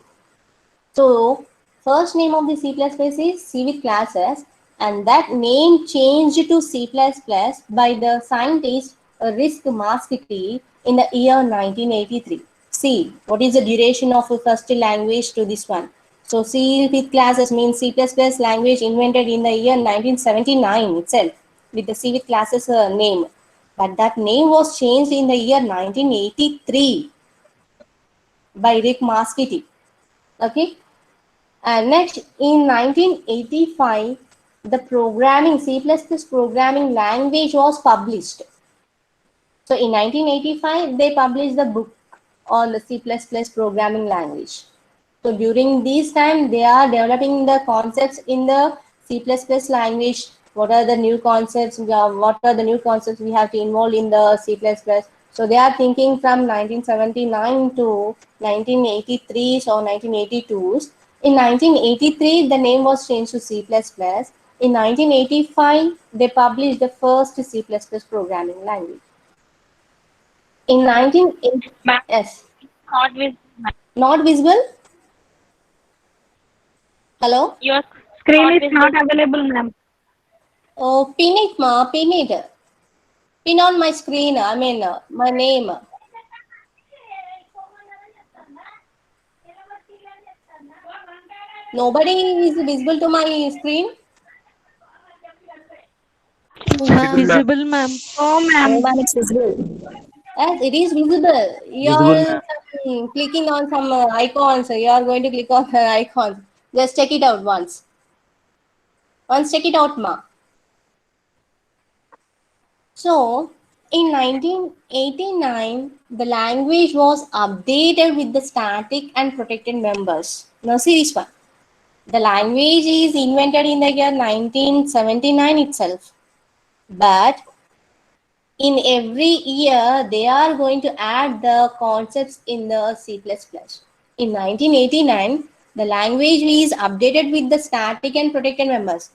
So first name of the C++ is C with classes, and that name changed to C++ by the scientist Rick Mascati in the year 1983. See, what is the duration of the first language to this one? So C with classes means C++ language invented in the year 1979 itself with the C with classes name. But that name was changed in the year 1983 by Rick Mascati. Okay. And next, in 1985, the C++ programming language was published. So in 1985, they published the book on the C++ programming language. So during this time, they are developing the concepts in the C++ language. What are the new concepts? What are the new concepts we have to involve in the C++? So they are thinking from 1979 to 1983 or 1982s. In 1983, the name was changed to C++. In 1985, they published the first C++ programming language. In 1980, Ma'am, yes, not with ma'am. not visible. Hello. Your Screen is visible. not available, ma'am. Oh, pin it, ma. Pin it. Pin on my screen. I mean, my name. Nobody is visible to my screen. Visible, ma'am. Oh, ma'am. It's visible. Yes, it is visible. You Visible, are clicking on some icons. You are going to click on the icons. Just check it out once. Once check it out, ma. So, in 1989, the language was updated with the static and protected members. Now, see this one. The language is invented in the year 1979 itself, but in every year they are going to add the concepts in the C++. In 1989, the language is updated with the static and protected members.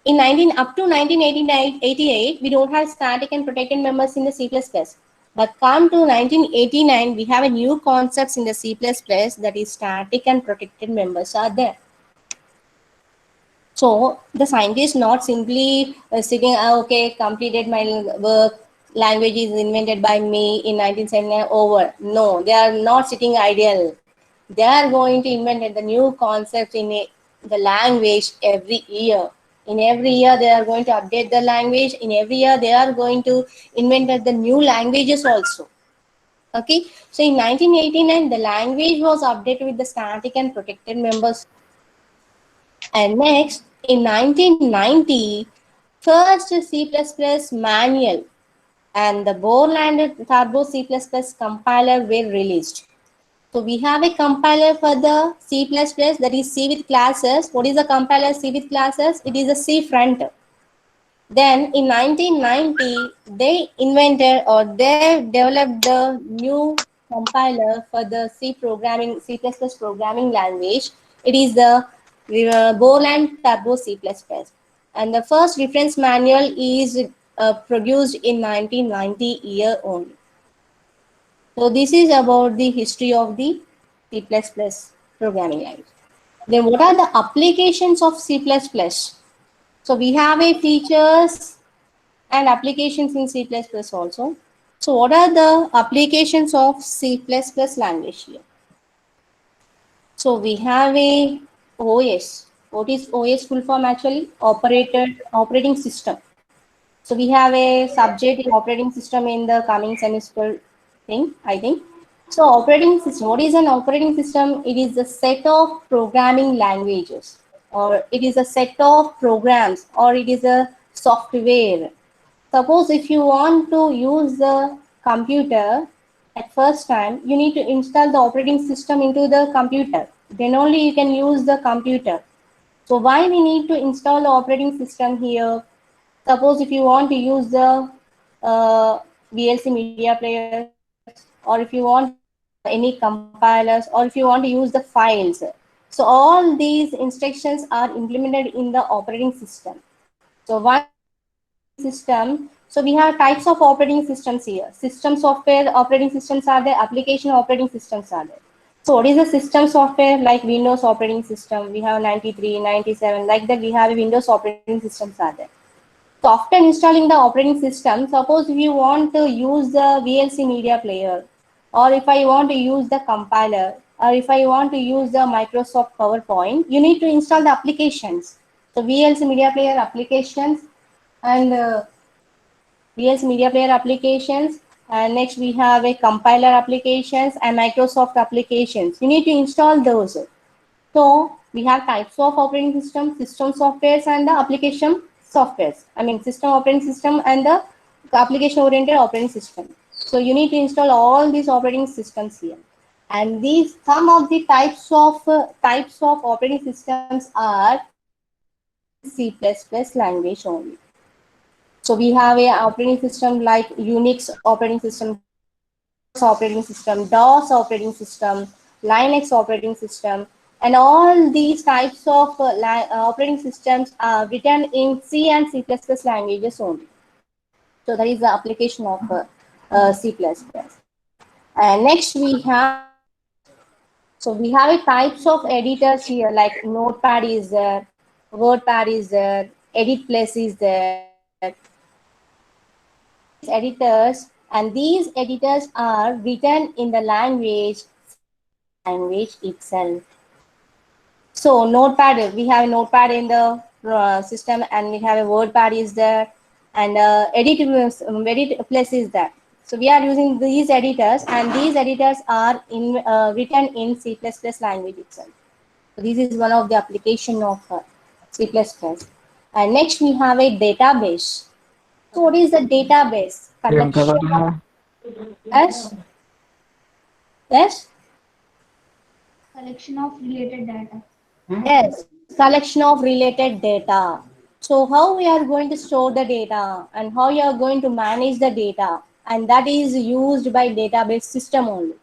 Up to 1988, we don't have static and protected members in the C++. But come to 1989, we have a new concepts in the C++, that is static and protected members are there. So the scientist not simply sitting, okay, completed my work, language is invented by me in 1979, over. No, they are not sitting idle. They are going to invent the new concepts in the language every year. In every year, they are going to update the language. In every year, they are going to invent the new languages also. Okay, so in 1989, the language was updated with the static and protected members. And next, in 1990, first C++ manual and the Borland Turbo C++ compiler were released. So we have a compiler for the C++, that is C with classes. What is the compiler C with classes? It is a C front. Then in 1990, they invented or they developed the new compiler for the C programming language. It is the Borland Turbo C++. And the first reference manual is produced in 1990 year only. So this is about the history of the C++ programming language. Then what are the applications of C++? So we have a features and applications in C++ also. So what are the applications of C++ language here? So we have a OS. What is OS full form actually? Operating system. So we have a subject in operating system in the coming semester thing, I think. So operating system, what is an operating system? It is a set of programming languages, or it is a set of programs, or it is a software. Suppose if you want to use the computer at first time, you need to install the operating system into the computer. Then only you can use the computer. So why we need to install the operating system here? Suppose if you want to use the VLC media players, or if you want any compilers, or if you want to use the files. So all these instructions are implemented in the operating system. So one system, so we have types of operating systems here. System software operating systems are there, application operating systems are there. So what is the system software? Like Windows operating system, we have 93, 97, like that we have Windows operating systems are there. So after installing the operating system, suppose if you want to use the VLC media player, or if I want to use the compiler, or if I want to use the Microsoft PowerPoint, you need to install the applications. So VLC media player applications and VLC media player applications, and next we have a compiler applications and Microsoft applications. You need to install those. So we have types of operating system softwares and the application softwares. I mean system operating system and the application oriented operating system. So you need to install all these operating systems here. And these some of the types of operating systems are C++ language only. So we have a operating system like Unix operating system, DOS operating system, Linux operating system, and all these types of operating systems are written in C and C++ languages only. So that is the application of C++. And next we have, so we have a types of editors here, like Notepad is there, WordPad is there, Edit Plus is there. Editors, and these editors are written in the language itself. So Notepad, we have Notepad in the system, and we have a WordPad is there, and Edit Plus is there. So we are using these editors, and these editors are written in C++ language itself. So this is one of the application of C++. And next we have a database. So what is the database? Collection. Yes. Yes. Collection of related data. Yes, collection of related data. So how we are going to store the data and how you are going to manage the data, and that is used by database system only.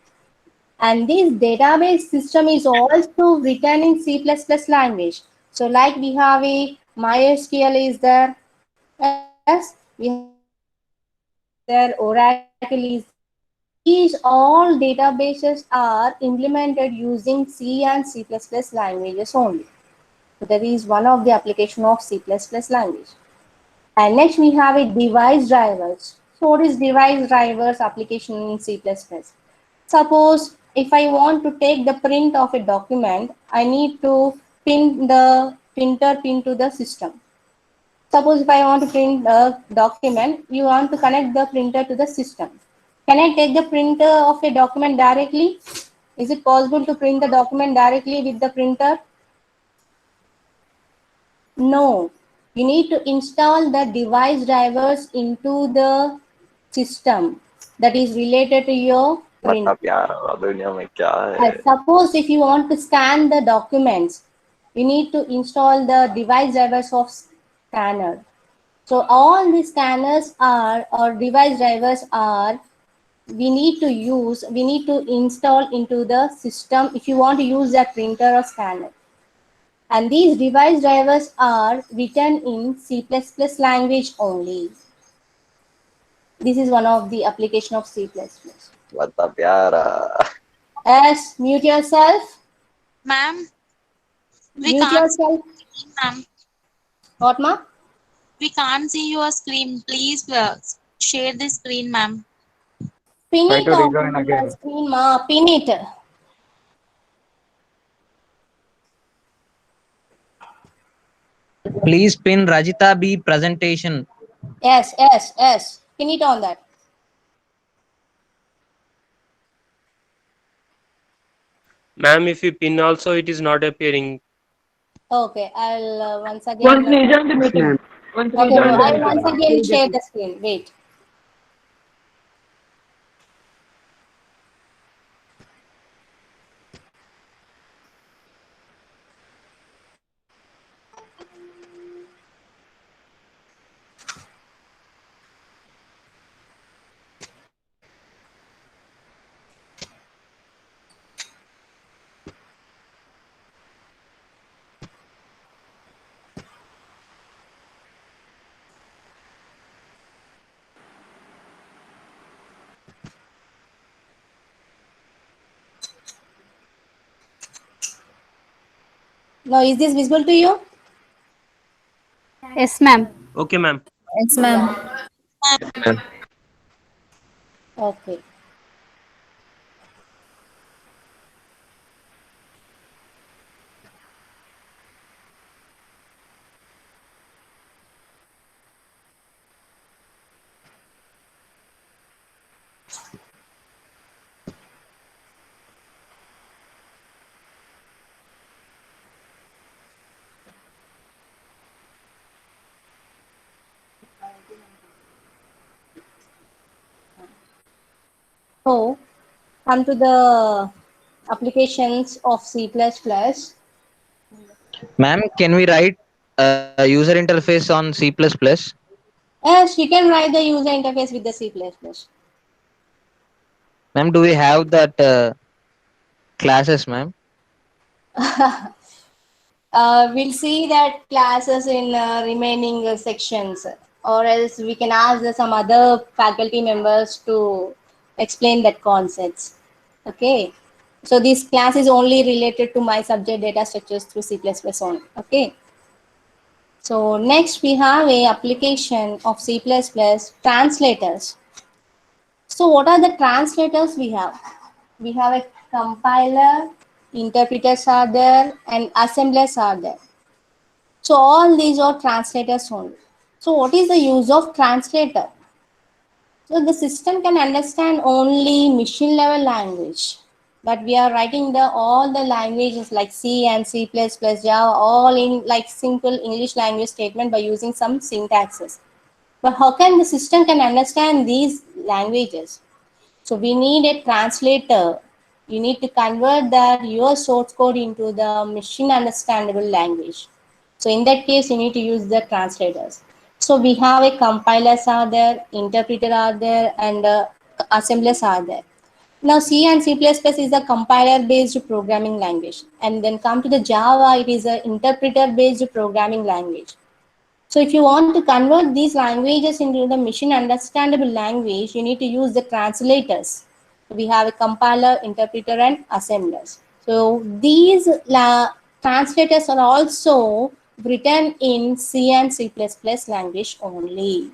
And this database system is also written in C++ language. So like we have a MySQL is there, yes, we have DB2 is there, Oracle is there. These all databases are implemented using C and C++ languages only. So that is one of the application of C++ language. And next we have a device drivers. So what is device drivers application in C++? Suppose if I want to take the print of a document, I need to pin the printer pin to the system. Suppose if I want to print a document, you want to connect the printer to the system. Can I take the printer of a document directly? Is it possible to print the document directly with the printer? No. You need to install the device drivers into the system that is related to your printer. Suppose if you want to scan the documents, you need to install the device drivers of scanner. So all the scanners are or device drivers are we need to install into the system if you want to use that printer or scanner. And these device drivers are written in C++ language only. This is one of the application of C++. Yes, mute yourself. Ma'am, we Mute can't yourself. see, ma'am. What, ma? We can't see your screen. Please share the screen, ma'am. Pin Try it to on rejoin the again. screen, ma. Pin it. Please pin Rajita B presentation. Yes, yes, yes. Pin it on that. Ma'am, if you pin also, it is not appearing. Okay, I'll once again. Once rejoin the meeting. Once Okay, rejoin the I'll meeting. once again share the screen. Wait. Now, is this visible to you? Yes, ma'am. Okay, ma'am. Yes, ma'am. Okay. So, come to the applications of C++. Ma'am, can we write user interface on C++? Yes, you can write the user interface with the C++. Ma'am, do we have that classes, ma'am? We'll see that classes in remaining sections, or else we can ask some other faculty members to explain that concepts. Okay. So this class is only related to my subject data structures through C++ only. Okay. So next we have a application of C++ translators. So what are the translators we have? We have a compiler, interpreters are there, and assemblers are there. So all these are translators only. So what is the use of translator? So the system can understand only machine level language, but we are writing the all the languages like C and C++, Java, all in like simple English language statement by using some syntaxes. But how can the system can understand these languages? So we need a translator you need to convert that your source code into the machine understandable language. So in that case, you need to use the translators. So we have a compilers are there, interpreter are there, and assemblers are there. Now C and C++ is a compiler based programming language, and then come to the Java, it is an interpreter based programming language. So if you want to convert these languages into the machine understandable language, you need to use the translators. We have a compiler, interpreter, and assemblers. So these translators are also written in C and C++ language only.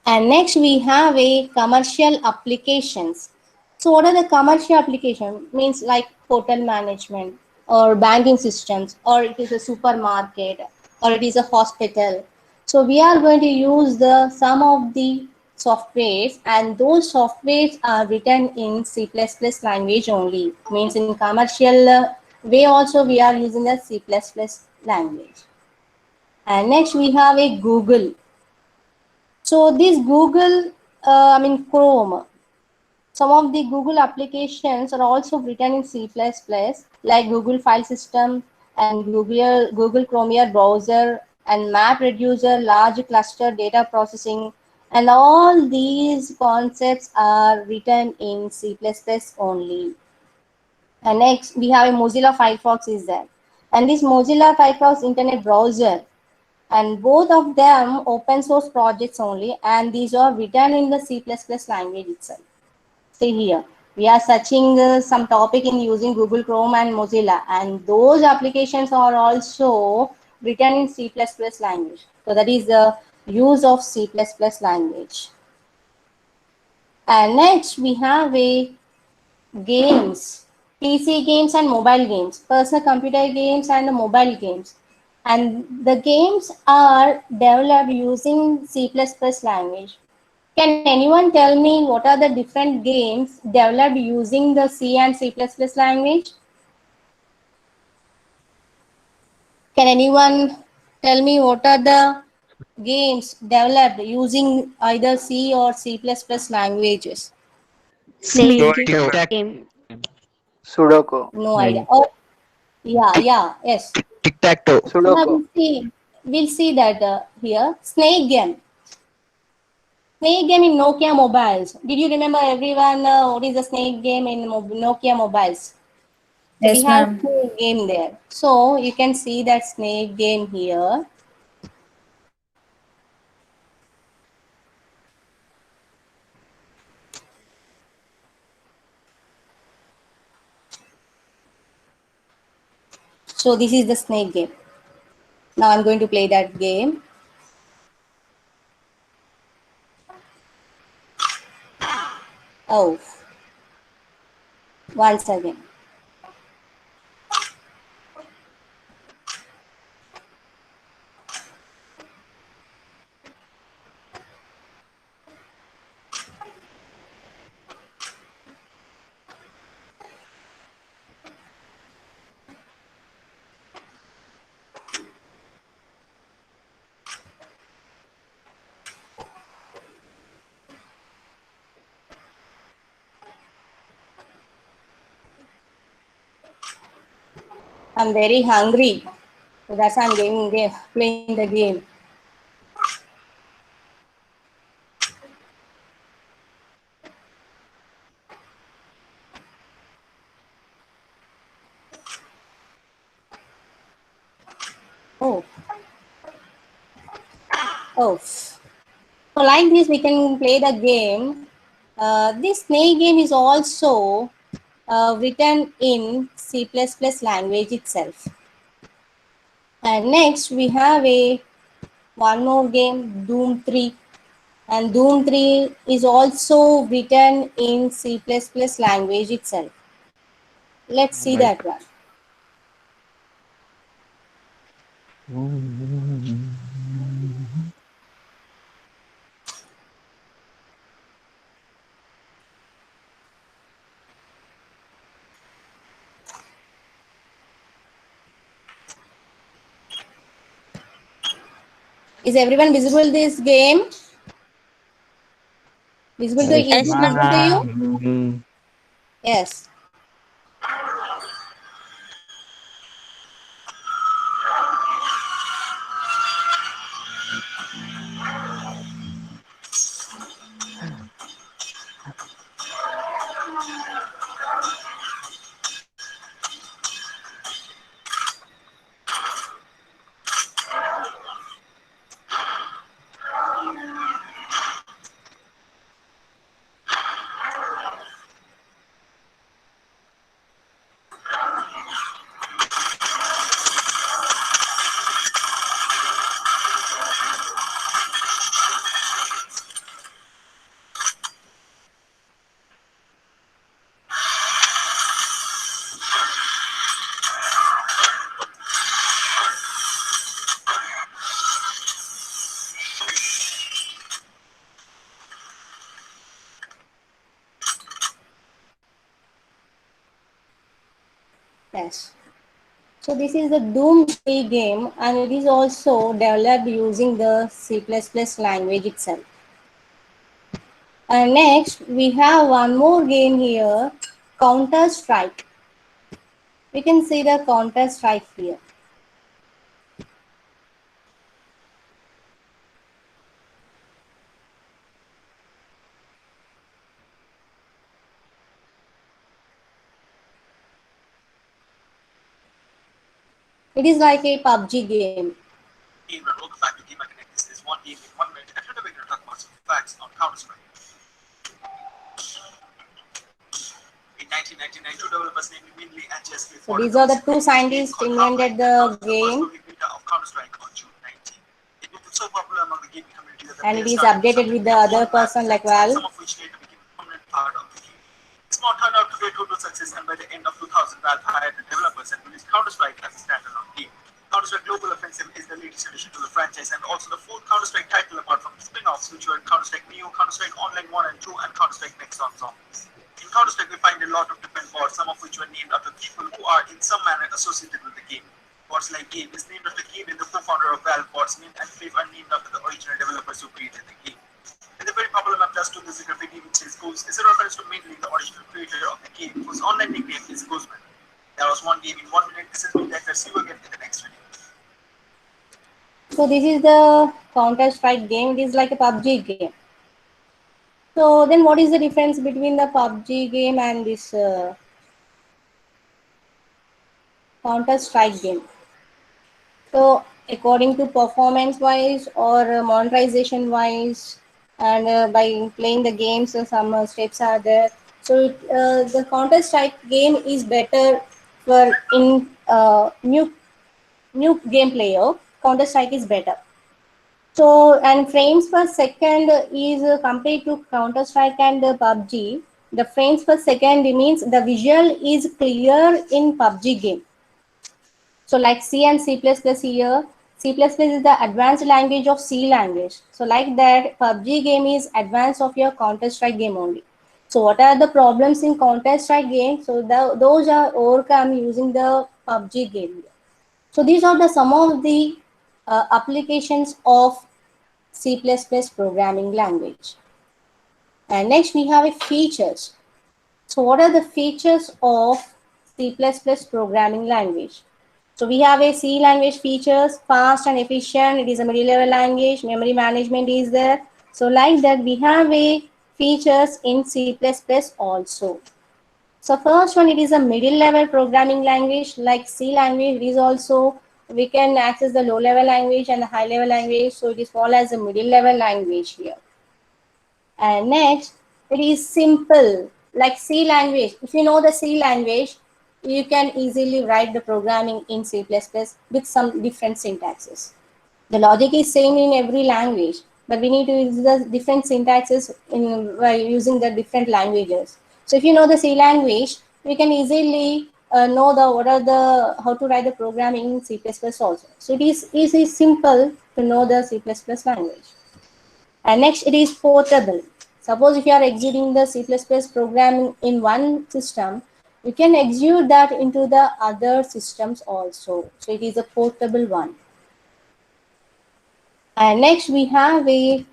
And next we have a commercial applications. So what are the commercial applications? Means like hotel management or banking systems, or it is a supermarket, or it is a hospital. So we are going to use the some of the softwares, and those softwares are written in C++ language only. Means in commercial way also we are using the C++ language. And next we have a Google. So this Google, Chrome, some of the Google applications are also written in C++, like Google File System and Google Chrome browser and MapReducer, large cluster data processing, and all these concepts are written in C++ only. And next, we have a Mozilla Firefox is there. And this Mozilla Firefox internet browser, and both of them open source projects only, and these are written in the C++ language itself. See here, we are searching some topic in using Google Chrome and Mozilla, and those applications are also written in C++ language. So that is the use of C++ language. And next we have a games, PC games and mobile games, personal computer games and mobile games. And the games are developed using C++ language. Can anyone tell me what are the different games developed using the C and C++ language? Can anyone tell me what are the games developed using either C or C++ languages? No Snake idea, ma'am. game. Sudoku. No idea. Oh, yes. Tic-tac-toe. Yeah, Sudoku. we'll see that here. Snake game. Snake game in Nokia mobiles. Did you remember everyone what is the snake game in Nokia mobiles? So we Yes, have ma'am. snake game there. So you can see that snake game here. So this is the snake game. Now I'm going to play that game. Oh, once again. I'm very hungry. So that's why I'm playing the game. Oh. Oh. So like this, we can play the game. This snake game is also written in C++ language itself. And next we have one more game, Doom 3. And Doom 3 is also written in C++ language itself. Let's see that one. Is everyone visible this game? Is it visible to you? Yes. Yes. So this is the Doomsday game, and it is also developed using the C++ language itself. And next, we have one more game here, Counter Strike. We can see the Counter Strike here. It is like a PUBG game. Welcome back to Game Connect. This is one game in 1 minute. And today we're going to talk about some facts on Counter Strike. In 1999, two developers named Winley and Chesley. So these are the two scientists invented the game, of Counter Strike on June 19. It became so popular among the gaming community that and it is updated with the other person like Valve. some of which later became a permanent part of the game. This mod turned out to be a total success, and by the end of 2000, Valve hired the developers and released Counter Strike as a standalone game. Counter Strike Global Offensive is the latest addition to the franchise and also the fourth Counter Strike title apart from the spin-offs, which were Counter Strike Neo, Counter Strike Online 1 and 2, and Counter Strike Next on Zombies. In Counter Strike, we find a lot of different bots, some of which were named after people who are in some manner associated with the game. Bots like Gabe is named after Gabe, the co-founder of Valve. Bots named and Flave are named after the original developers who created the game. In the very popular map Dust to the Graffiti, which says Ghost, is a reference to mainly the original creator of the game, whose online nickname is Ghostman. There was one game in 1 minute. This is me, Decker. See you again in the next video. So this is the Counter Strike game. It is like a PUBG game. So then what is the difference between the PUBG game and this Counter Strike game? So according to performance wise or monetization wise, and by playing the games, some steps are there. So the Counter Strike game is better for in new game player. Counter Strike is better. So, and frames per second is compared to Counter Strike and PUBG. The frames per second means the visual is clear in PUBG game. So like C and C++ here, C++ is the advanced language of C language. So like that, PUBG game is advanced of your Counter Strike game only. So what are the problems in Counter Strike game? So those are overcome using the PUBG game. So these are the some of the applications of C++ programming language. And next we have a features. So what are the features of C++ programming language? So we have a C language features, fast and efficient. It is a middle-level language. Memory management is there. So like that, we have a features in C++ also. So first one, it is a middle-level programming language like C language. It is also, we can access the low-level language and the high-level language. So it is called as a middle-level language here. And next, it is simple like C language. If you know the C language, you can easily write the programming in C++ with some different syntaxes. The logic is same in every language, but we need to use the different syntaxes by using the different languages. So if you know the C language, we can easily know how to write the programming in C++ also. So it is easy, simple to know the C++ language. And next, it is portable. Suppose if you are executing the C++ programming in one system, you can execute that into the other systems also. So it is a portable one. And next we have a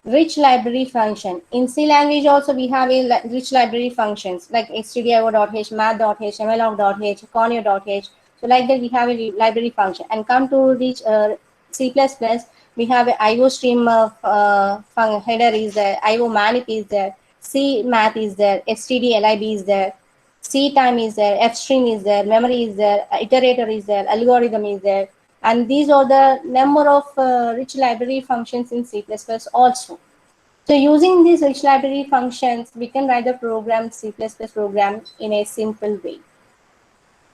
Rich library function. In C language also we have a rich library functions like stdio.h, math.h, mlog.h, conio.h. So like that we have a library function. And come to reach C++, we have a IO stream header is there, IO manip is there, C math is there, std lib is there, C time is there, F string is there, memory is there, iterator is there, algorithm is there, and these are the number of rich library functions in C++ also. So using these rich library functions, we can write the program, C++ program in a simple way.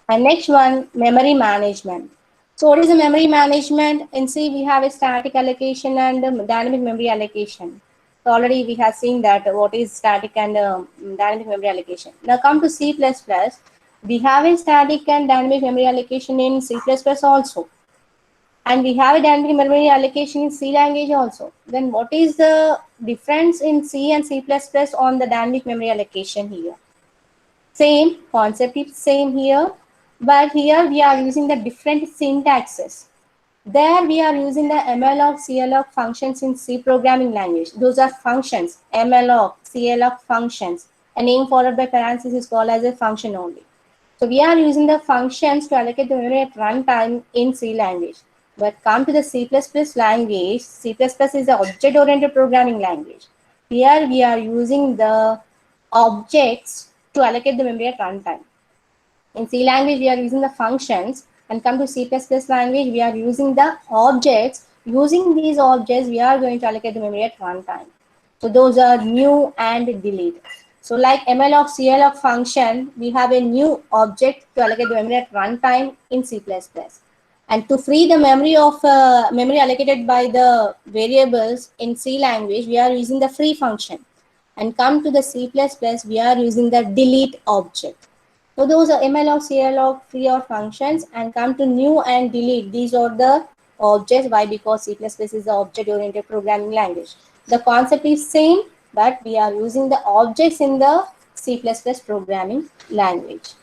And next one, memory management. So what is the memory management? In C, we have a static allocation and dynamic memory allocation. So already we have seen that what is static and dynamic memory allocation. Now come to C++, we have a static and dynamic memory allocation in C++ also. And we have a dynamic memory allocation in C language also. Then what is the difference in C and C++ on the dynamic memory allocation here? Same concept is same here, but here we are using the different syntaxes. There we are using the malloc, cloc functions in C programming language. Those are functions, malloc, cloc functions. A name followed by parentheses is called as a function only. So we are using the functions to allocate the memory at runtime in C language. But come to the C++ language, C++ is the object-oriented programming language. Here we are using the objects to allocate the memory at runtime. In C language, we are using the functions, and come to C++ language, we are using the objects. Using these objects, we are going to allocate the memory at runtime. So those are new and delete. So like malloc, cloc function, we have a new object to allocate the memory at runtime in C++. And to free the memory of memory allocated by the variables in C language, we are using the free function. And come to the C++, we are using the delete object. So those are malloc, cloc, free or functions. And come to new and delete. These are the objects. Why? Because C++ is the object-oriented programming language. The concept is same, but we are using the objects in the C++ programming language.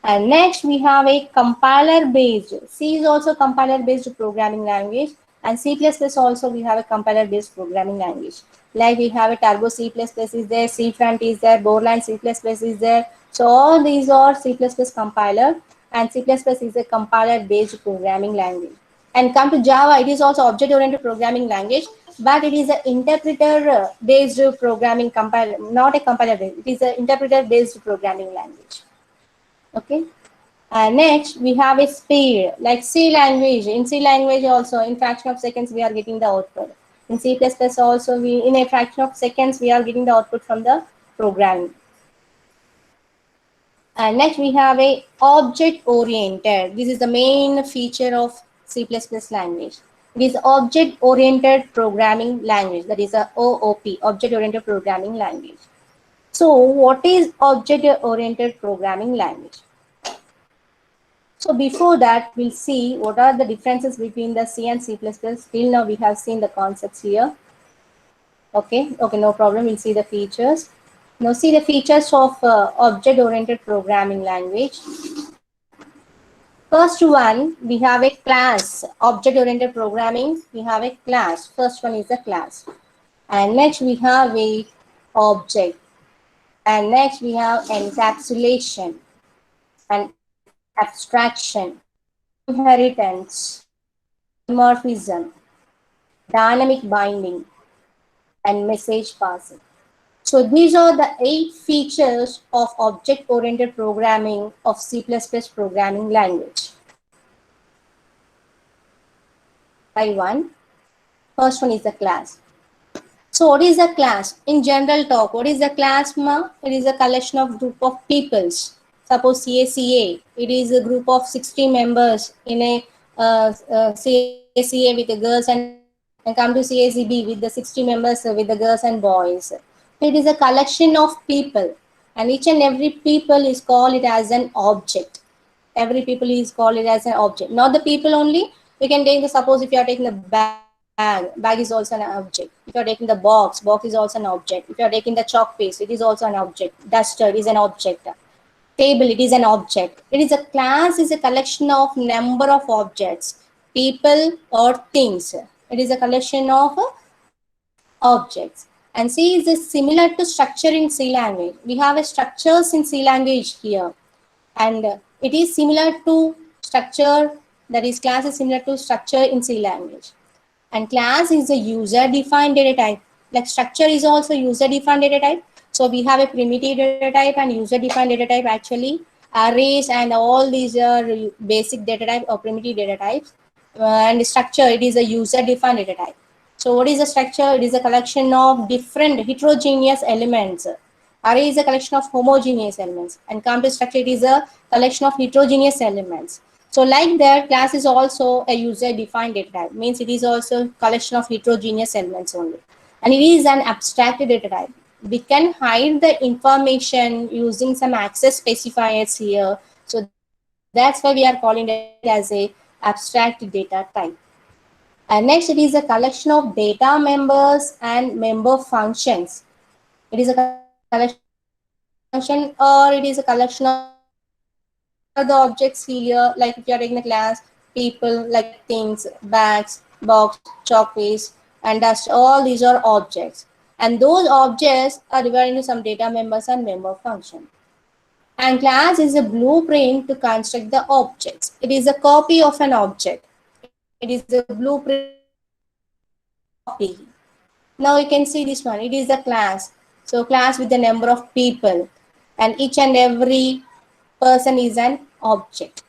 And next we have a compiler based. C is also compiler based programming language, and C++ also we have a compiler based programming language. Like we have a Turbo C++ is there, CFront is there, Borland C++ is there. So all these are C++ compiler, and C++ is a compiler based programming language. And come to Java, it is also object oriented programming language, but it is an interpreter based programming compiler, not a compiler based. It is an interpreter based programming language. Okay. Next we have a speed, like C language. In C language also, in fraction of seconds we are getting the output. In C++ also, we in a fraction of seconds we are getting the output from the programming. And next we have a object oriented. This is the main feature of C++ language. It is object oriented programming language. That is a OOP, object oriented programming language. So what is object-oriented programming language? So before that, we'll see what are the differences between the C and C++. Till now, we have seen the concepts here. Okay, no problem. We'll see the features. Now see the features of object-oriented programming language. First one, we have a class. Object-oriented programming, we have a class. First one is a class. And next we have a object. And next we have encapsulation and abstraction, inheritance, dimorphism, dynamic binding, and message passing. So these are the 8 features of object-oriented programming of C++ programming language. By one, first one is the class. So what is a class? In general talk, what is a class, ma? It is a collection of group of peoples. Suppose CACA, it is a group of 60 members in a CACA with the girls, and come to CACB with the 60 members with the girls and boys. It is a collection of people, and each and every people is called it as an object. Every people is called it as an object. Not the people only. We can take the, suppose if you are taking the bag is also an object. If you are taking the box is also an object. If you are taking the chalk paste, it is also an object. Duster is an object. Table, it is an object. It is a class, is a collection of number of objects, people or things. It is a collection of objects. And C is similar to structure in C language. We have a structures in C language here, and it is similar to structure, that is class is similar to structure in C language. And class is a user-defined data type. Like structure is also user-defined data type. So we have a primitive data type and user-defined data type actually. Arrays and all these are basic data type or primitive data types. And structure, it is a user-defined data type. So what is a structure? It is a collection of different heterogeneous elements. Array is a collection of homogeneous elements. And compared structure, it is a collection of heterogeneous elements. So like that, class is also a user-defined data type. Means it is also a collection of heterogeneous elements only. And it is an abstract data type. We can hide the information using some access specifiers here. So that's why we are calling it as a abstract data type. And next, it is a collection of data members and member functions. It is a collection function, or it is a collection of the objects here, like if you are taking a class, people, like things, bags, box, chalk piece, and dust, all these are objects. And those objects are divided into some data members and member function. And class is a blueprint to construct the objects. It is a copy of an object. It is a blueprint copy. Now you can see this one. It is a class. So class with the number of people, and each and every person is an object.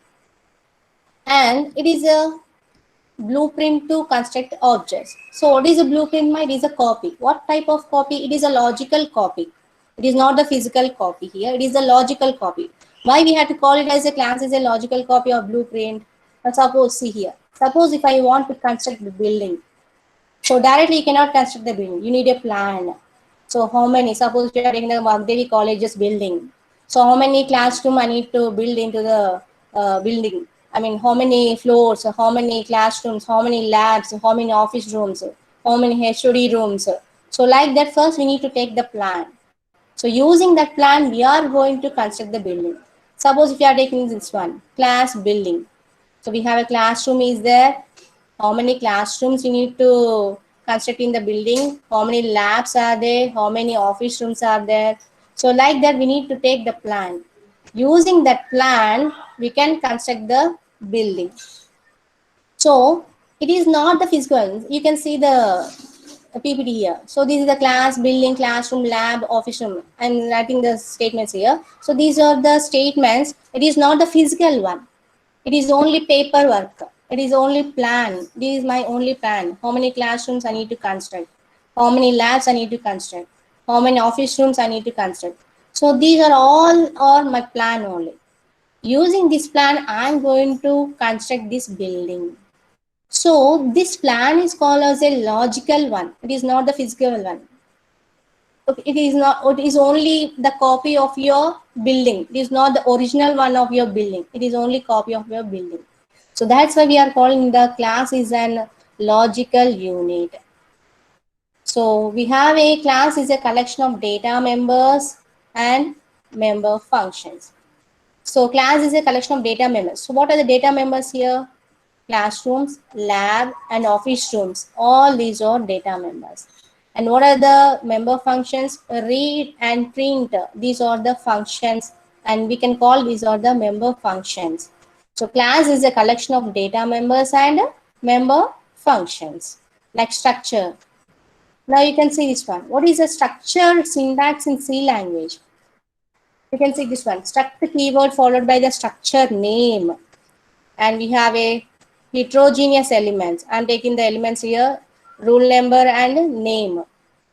And it is a blueprint to construct objects. So what is a blueprint? It is a copy. What type of copy? It is a logical copy. It is not the physical copy here. It is a logical copy. Why we have to call it as a class is a logical copy of blueprint? But suppose, see here. Suppose if I want to construct the building. So directly you cannot construct the building. You need a plan. So how many? Suppose you are taking the Wagdevi College's building. So how many classroom I need to build into the building? I mean, how many floors, how many classrooms, how many labs, how many office rooms, how many HOD rooms. So like that, first we need to take the plan. So using that plan, we are going to construct the building. Suppose if you are taking this one, class building. So we have a classroom is there. How many classrooms you need to construct in the building? How many labs are there? How many office rooms are there? So like that, we need to take the plan. Using that plan, we can construct the building. So it is not the physical. You can see the PPT here. So this is the class, building, classroom, lab, office room. I'm writing the statements here. So these are the statements. It is not the physical one. It is only paperwork. It is only plan. This is my only plan. How many classrooms I need to construct? How many labs I need to construct? How many office rooms I need to construct? So these are all my plan only. Using this plan, I'm going to construct this building. So this plan is called as a logical one. It is not the physical one. It is not. It is only the copy of your building. It is not the original one of your building. It is only copy of your building. So that's why we are calling the class is an logical unit. So we have a class is a collection of data members and member functions. So class is a collection of data members. So what are the data members here? Classrooms, lab, and office rooms. All these are data members. And what are the member functions? Read and print. These are the functions, and we can call these are the member functions. So class is a collection of data members and member functions, like structure. Now you can see this one. What is a structure syntax in C language? You can see this one. Struct the keyword followed by the structure name. And we have a heterogeneous elements. I'm taking the elements here, rule number and name.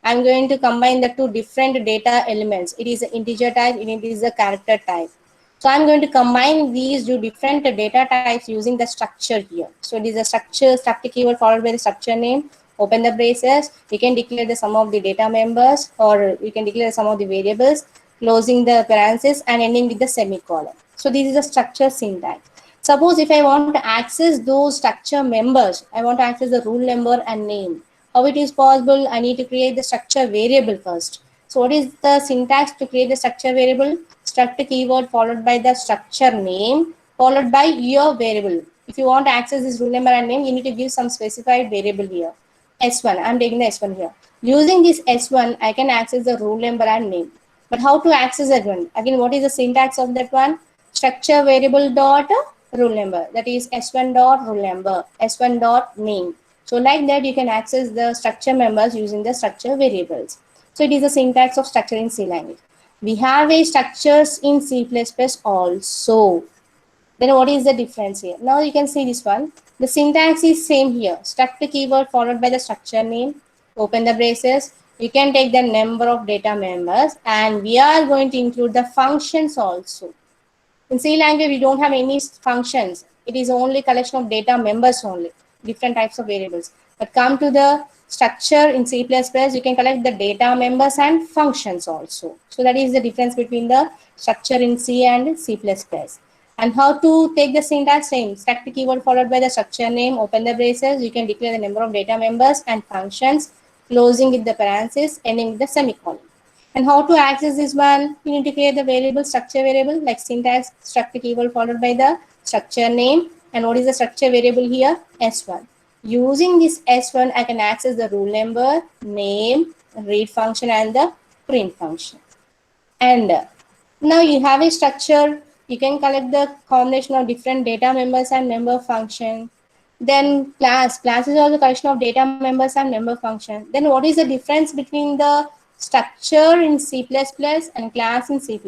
I'm going to combine the two different data elements. It is an integer type and it is a character type. So I'm going to combine these two different data types using the structure here. So it is a structure, struct keyword followed by the structure name. Open the braces. We can declare the sum of the data members, or we can declare the sum of the variables, closing the parenthesis and ending with the semicolon. So this is a structure syntax. Suppose if I want to access those structure members, I want to access the rule number and name. How it is possible? I need to create the structure variable first. So what is the syntax to create the structure variable? Struct keyword followed by the structure name followed by your variable. If you want to access this rule number and name, you need to give some specified variable here. S1, I'm taking the S1 here. Using this S1, I can access the roll number and name. But how to access that one? Again, what is the syntax of that one? Structure variable dot roll number. That is S1 dot roll number, S1 dot name. So like that, you can access the structure members using the structure variables. So it is the syntax of structure in C language. We have a structures in C++ also. Then what is the difference here? Now you can see this one. The syntax is same here. Struct keyword followed by the structure name. Open the braces. You can take the number of data members, and we are going to include the functions also. In C language, we don't have any functions. It is only collection of data members only, different types of variables. But come to the structure in C++, you can collect the data members and functions also. So that is the difference between the structure in C and C++. And how to take the syntax same. Struct keyword followed by the structure name, open the braces. You can declare the number of data members and functions, closing with the parenthesis, ending with the semicolon. And how to access this one? You need to create the variable, structure variable, like syntax, struct keyword followed by the structure name. And what is the structure variable here? S1. Using this S1, I can access the roll number, name, read function, and the print function. And now you have a structure. You can collect the combination of different data members and member function. Then class is also collection of data members and member function. Then what is the difference between the structure in C++ and class in C++?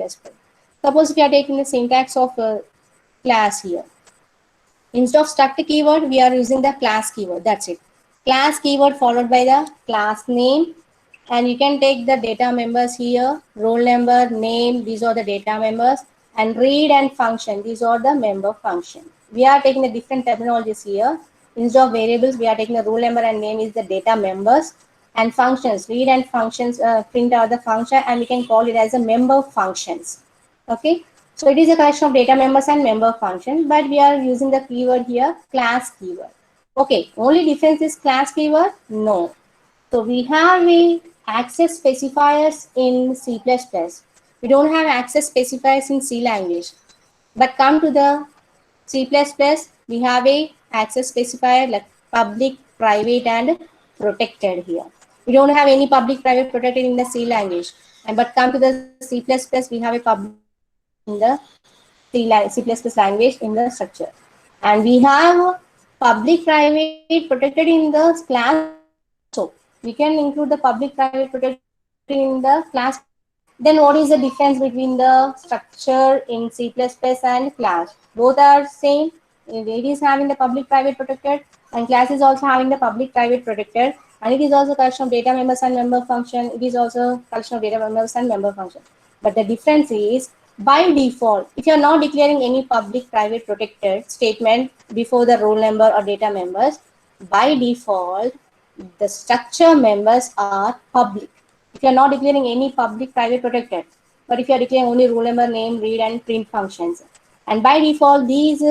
Suppose if you are taking the syntax of a class here. Instead of struct keyword, we are using the class keyword. That's it. Class keyword followed by the class name. And you can take the data members here, roll number, name, these are the data members, and read and function, these are the member function. We are taking the different terminologies here. Instead of variables, we are taking the roll number and name is the data members, and functions, read and functions, print out the function, and we can call it as a member functions. Okay, so it is a collection of data members and member function, but we are using the keyword here, class keyword. Okay, only difference is class keyword? No. So we have a access specifiers in C++. We don't have access specifiers in C language. But come to the C++, we have a access specifier like public, private, and protected here. We don't have any public, private, protected in the C language. But come to the C++, we have a public in the C language in the structure. And we have public, private, protected in the class. So we can include the public, private, protected in the class. Then what is the difference between the structure in C++ and class? Both are same. It is having the public, private, protected, and class is also having the public, private, protected, and it is also collection of data members and member function. It is also collection of data members and member function. But the difference is, by default, if you are not declaring any public, private, protected statement before the roll number or data members, by default, the structure members are public. If you are not declaring any public, private, protected, but if you are declaring only roll number, name, read, and print functions, and by default, these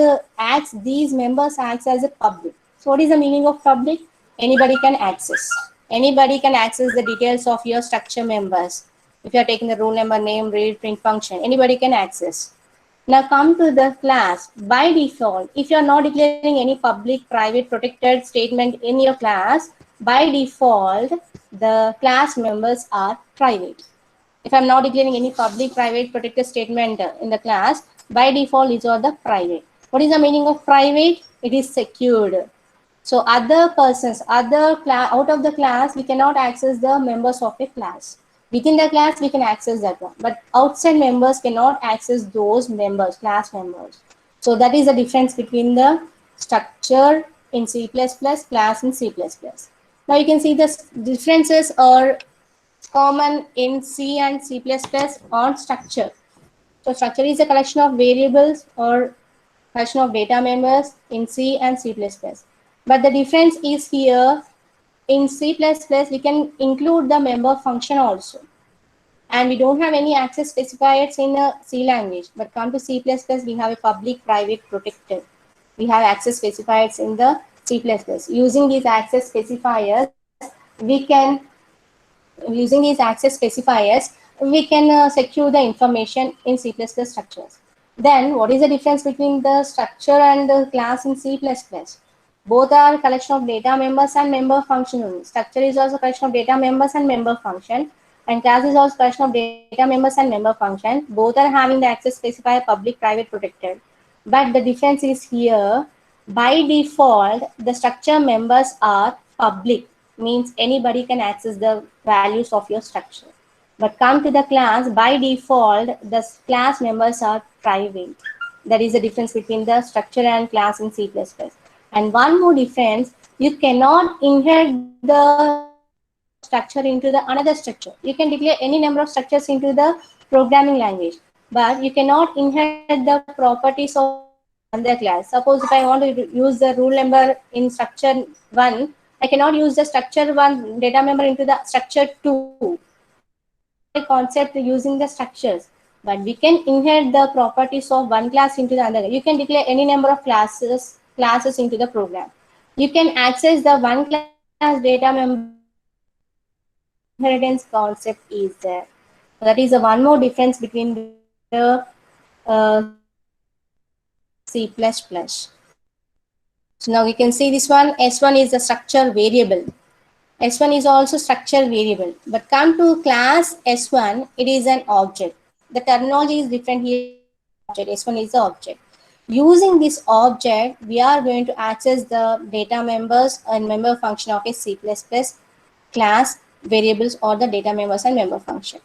members acts as a public. So what is the meaning of public? Anybody can access. Anybody can access the details of your structure members. If you are taking the roll number, name, read, print function, anybody can access. Now come to the class. By default, if you are not declaring any public, private, protected statement in your class, by default, the class members are private. If I'm not declaring any public, private, protected statement in the class, by default, these are the private. What is the meaning of private? It is secured. So other persons, out of the class, we cannot access the members of a class. Within the class, we can access that one. But outside members cannot access those members, class members. So that is the difference between the structure in C++, class in C++. Now you can see the differences are common in C and C++ on structure. So structure is a collection of variables or collection of data members in C and C++. But the difference is here, in C++, we can include the member function also. And we don't have any access specifiers in a C language. But come to C++, we have a public, private, protected. We have access specifiers in the C++. Using these access specifiers, we can secure the information in C++ structures. Then what is the difference between the structure and the class in C++? Both are collection of data members and member function only. Structure is also collection of data members and member function, and class is also collection of data members and member function. Both are having the access specifier public, private, protected. But the difference is here, by default, the structure members are public, means anybody can access the values of your structure. But come to the class, by default, the class members are private. That is the difference between the structure and class in C++. And one more difference, you cannot inherit the structure into the another structure. You can declare any number of structures into the programming language, but you cannot inherit the properties of another class. Suppose if I want to use the rule number in structure 1, I cannot use the structure 1 data member into the structure 2. Concept using the structures, but we can inherit the properties of one class into the other. You can declare any number of classes into the program. You can access the one class data member. Inheritance concept is there. That is the one more difference between the C++. So now we can see this one. S1 is the structure variable. S1 is also structure variable, but come to class S1, it is an object. The terminology is different here. S1 is the object. Using this object, we are going to access the data members and member function of a C++ class variables or the data members and member function.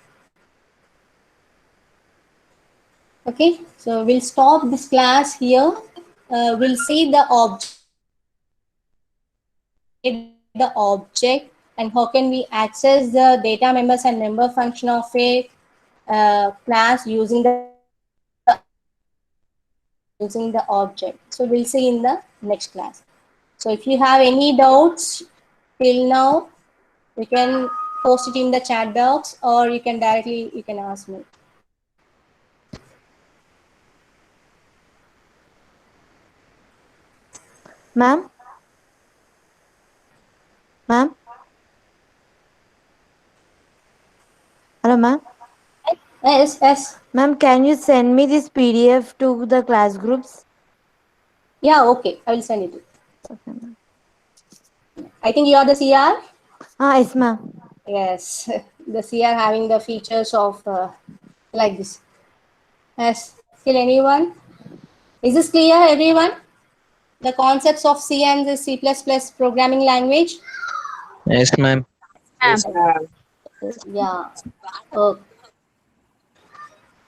Okay, so we'll stop this class here. We'll see the object and how can we access the data members and member function of a class using the object. So we'll see in the next class. So if you have any doubts till now, you can post it in the chat box or you can ask me. Ma'am? Ma'am? Hello, ma'am? Yes. Ma'am, can you send me this PDF to the class groups? Yeah, okay. I will send it. Okay, ma'am. I think you are the CR? Yes, ma'am. Yes, the CR having the features of like this. Yes, still anyone? Is this clear, everyone? The concepts of C and the C++ programming language? Yes, ma'am. Yeah. Okay.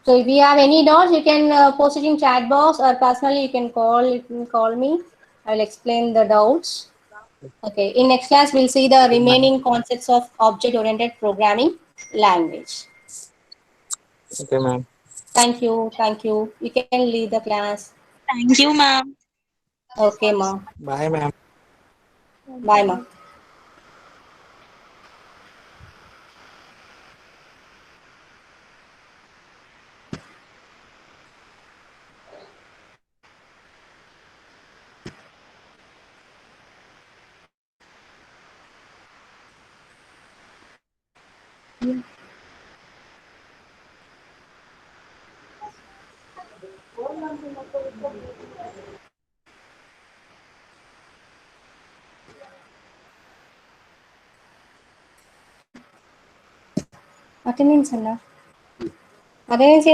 So if you have any doubts, you can post it in chat box or personally you can call me. I will explain the doubts. Okay. In next class, we'll see the remaining concepts of object-oriented programming language. Okay, ma'am. Thank you. You can leave the class. Thank you, ma'am. Okay, ma. Bye, ma'am. Bye, ma. Attendance, Anna. Attendance,